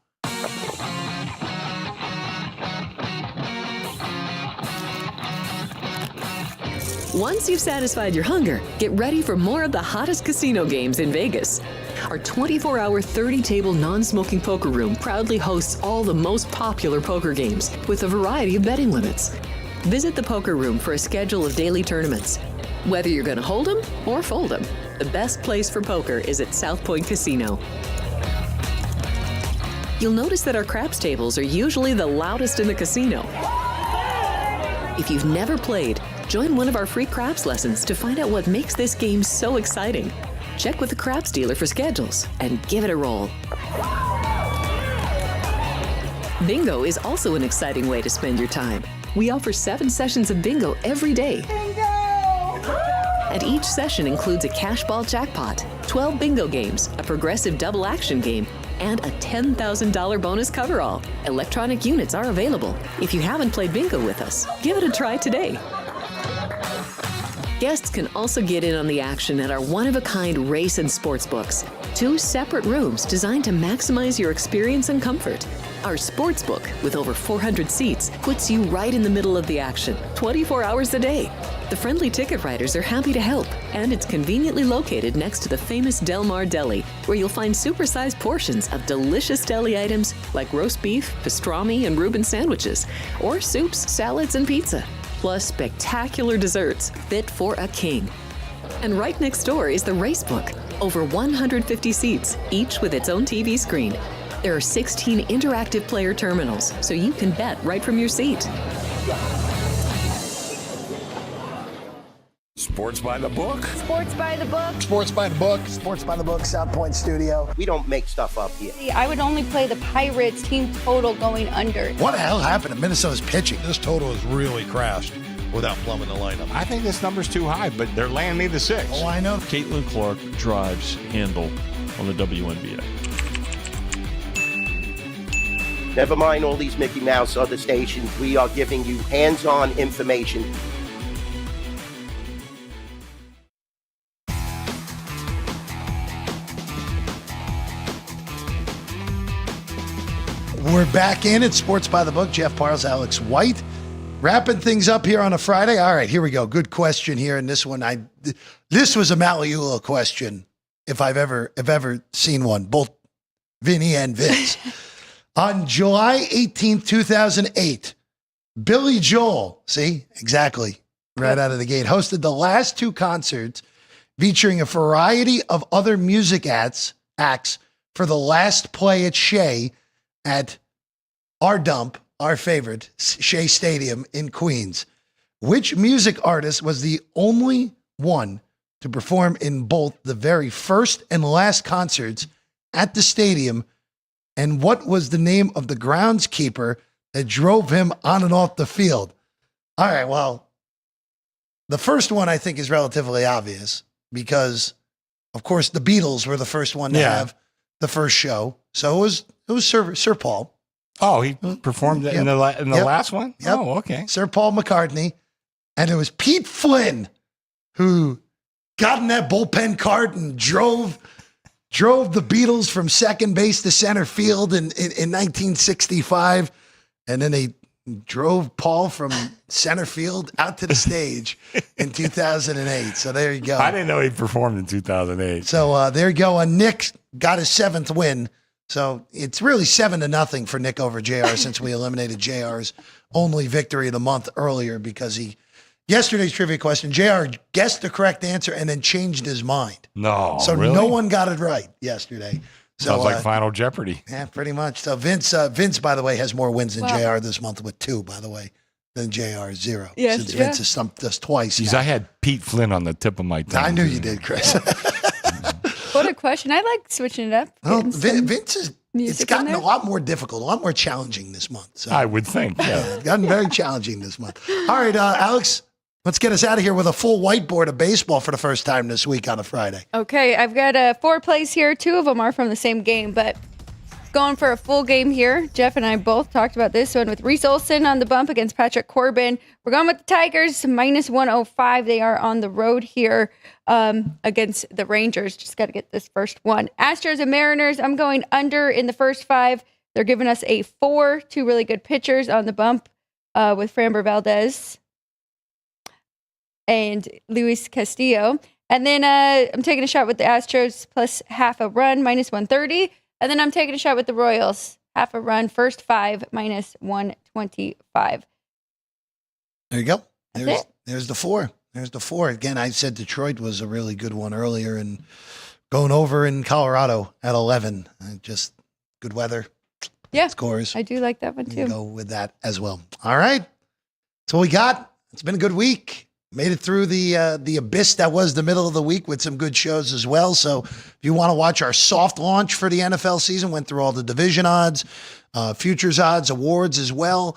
Once you've satisfied your hunger, get ready for more of the hottest casino games in Vegas. Our 24-hour, 30-table non-smoking poker room proudly hosts all the most popular poker games with a variety of betting limits. Visit the poker room for a schedule of daily tournaments. Whether you're going to hold them or fold them, the best place for poker is at South Point Casino. You'll notice that our craps tables are usually the loudest in the casino. If you've never played, join one of our free craps lessons to find out what makes this game so exciting. Check with the craps dealer for schedules and give it a roll. Bingo is also an exciting way to spend your time. We offer 7 sessions of bingo every day. Bingo! And each session includes a cash ball jackpot, 12 bingo games, a progressive double action game, and a $10,000 bonus coverall. Electronic units are available. If you haven't played bingo with us, give it a try today. Guests can also get in on the action at our one-of-a-kind race and sports books. 2 separate rooms designed to maximize your experience and comfort. Our sports book, with over 400 seats, puts you right in the middle of the action, 24 hours a day. The friendly ticket writers are happy to help, and it's conveniently located next to the famous Del Mar Deli, where you'll find supersized portions of delicious deli items like roast beef, pastrami, and Reuben sandwiches, or soups, salads, and pizza, plus spectacular desserts fit for a king. And right next door is the Racebook. Over 150 seats, each with its own TV screen. There are 16 interactive player terminals, so you can bet right from your seat. Sports by the book. Sports by the book. Sports by the book. Sports by the book. South Point Studio. We don't make stuff up here. See, I would only play the Pirates team total going under. What the hell happened to Minnesota's pitching? This total has really crashed without plumbing the lineup. I think this number's too high, but they're laying me the 6. Oh, I know. Caitlin Clark drives handle on the WNBA. Never mind all these Mickey Mouse other stations. We are giving you hands-on information. We're back in at Sports by the Book. Jeff Parles, Alex White. Wrapping things up here on a Friday. All right, here we go. Good question here. And this one, this was a Maliula question, if I've ever seen one, both Vinny and Vince. On July 18th, 2008, Billy Joel, see, exactly, right out of the gate, hosted the last 2 concerts featuring a variety of other music acts for the last play at Shea at our dump, our favorite, Shea Stadium in Queens. Which music artist was the only one to perform in both the very first and last concerts at the stadium? And what was the name of the groundskeeper that drove him on and off the field? All right, well, the first one I think is relatively obvious because, of course, the Beatles were the first one to have the first show. So it was Sir Paul. Oh, he performed in the last one? Yep. Oh, okay. Sir Paul McCartney. And it was Pete Flynn who got in that bullpen cart and drove the Beatles from second base to center field in 1965. And then they drove Paul from center field out to the stage in 2008. So there you go. I didn't know he performed in 2008. So there you go. Nick got his 7th win. So it's really 7-0 for Nick over JR since we eliminated JR's only victory of the month earlier because yesterday's trivia question, JR guessed the correct answer and then changed his mind. No, So really? no one got it right yesterday. So, Sounds like Final Jeopardy. Yeah, pretty much. So Vince, by the way, has more wins than JR this month with 2, by the way, than JR 0. Yes, Since Vince has stumped us twice. Jeez, I had Pete Flynn on the tip of my tongue. I knew you did, Chris. What a question. I like switching it up. Well, getting some Vince it's music gotten in a there. lot more difficult, a lot more challenging this month. So I would think. Yeah. it's gotten very challenging this month. All right, Alex, let's get us out of here with a full whiteboard of baseball for the first time this week on a Friday. Okay, I've got 4 plays here. 2 of them are from the same game, but going for a full game here. Jeff and I both talked about this one with Reese Olson on the bump against Patrick Corbin. We're going with the Tigers, minus 105. They are on the road here against the Rangers. Just got to get this first one. Astros and Mariners, I'm going under in the first 5. They're giving us a 4. 2 really good pitchers on the bump with Framber Valdez and Luis Castillo. And then I'm taking a shot with the Astros plus half a run, minus 130. And then I'm taking a shot with the Royals, half a run, first 5, minus 125. There you go. That's it. There's the 4. There's the 4. Again, I said Detroit was a really good one earlier and going over in Colorado at 11. Just good weather. Yeah, Scores. I do like that one You too. go with that as well. All right. That's what we got. It's been a good week. Made it through the abyss that was the middle of the week with some good shows as well. So if you want to watch our soft launch for the NFL season, went through all the division odds, futures odds, awards as well.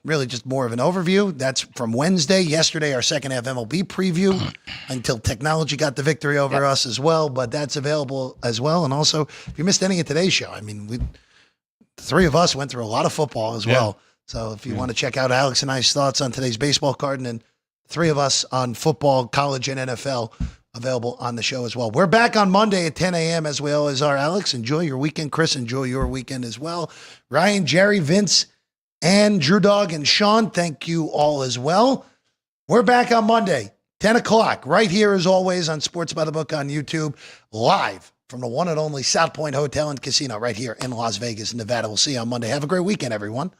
Really just more of an overview. That's from Wednesday. Yesterday, our second half MLB preview until technology got the victory over us as well. But that's available as well. And also, if you missed any of today's show, I mean, the 3 of us went through a lot of football as well. So if you want to check out Alex and I's thoughts on today's baseball card, and then 3 of us on football, college, and NFL available on the show as well. We're back on Monday at 10 a.m. as we always are. Alex, enjoy your weekend. Chris, enjoy your weekend as well. Ryan, Jerry, Vince, and Drew Dog and Sean, thank you all as well. We're back on Monday, 10 o'clock, right here as always on Sports by the Book on YouTube, live from the one and only South Point Hotel and Casino right here in Las Vegas, Nevada. We'll see you on Monday. Have a great weekend, everyone.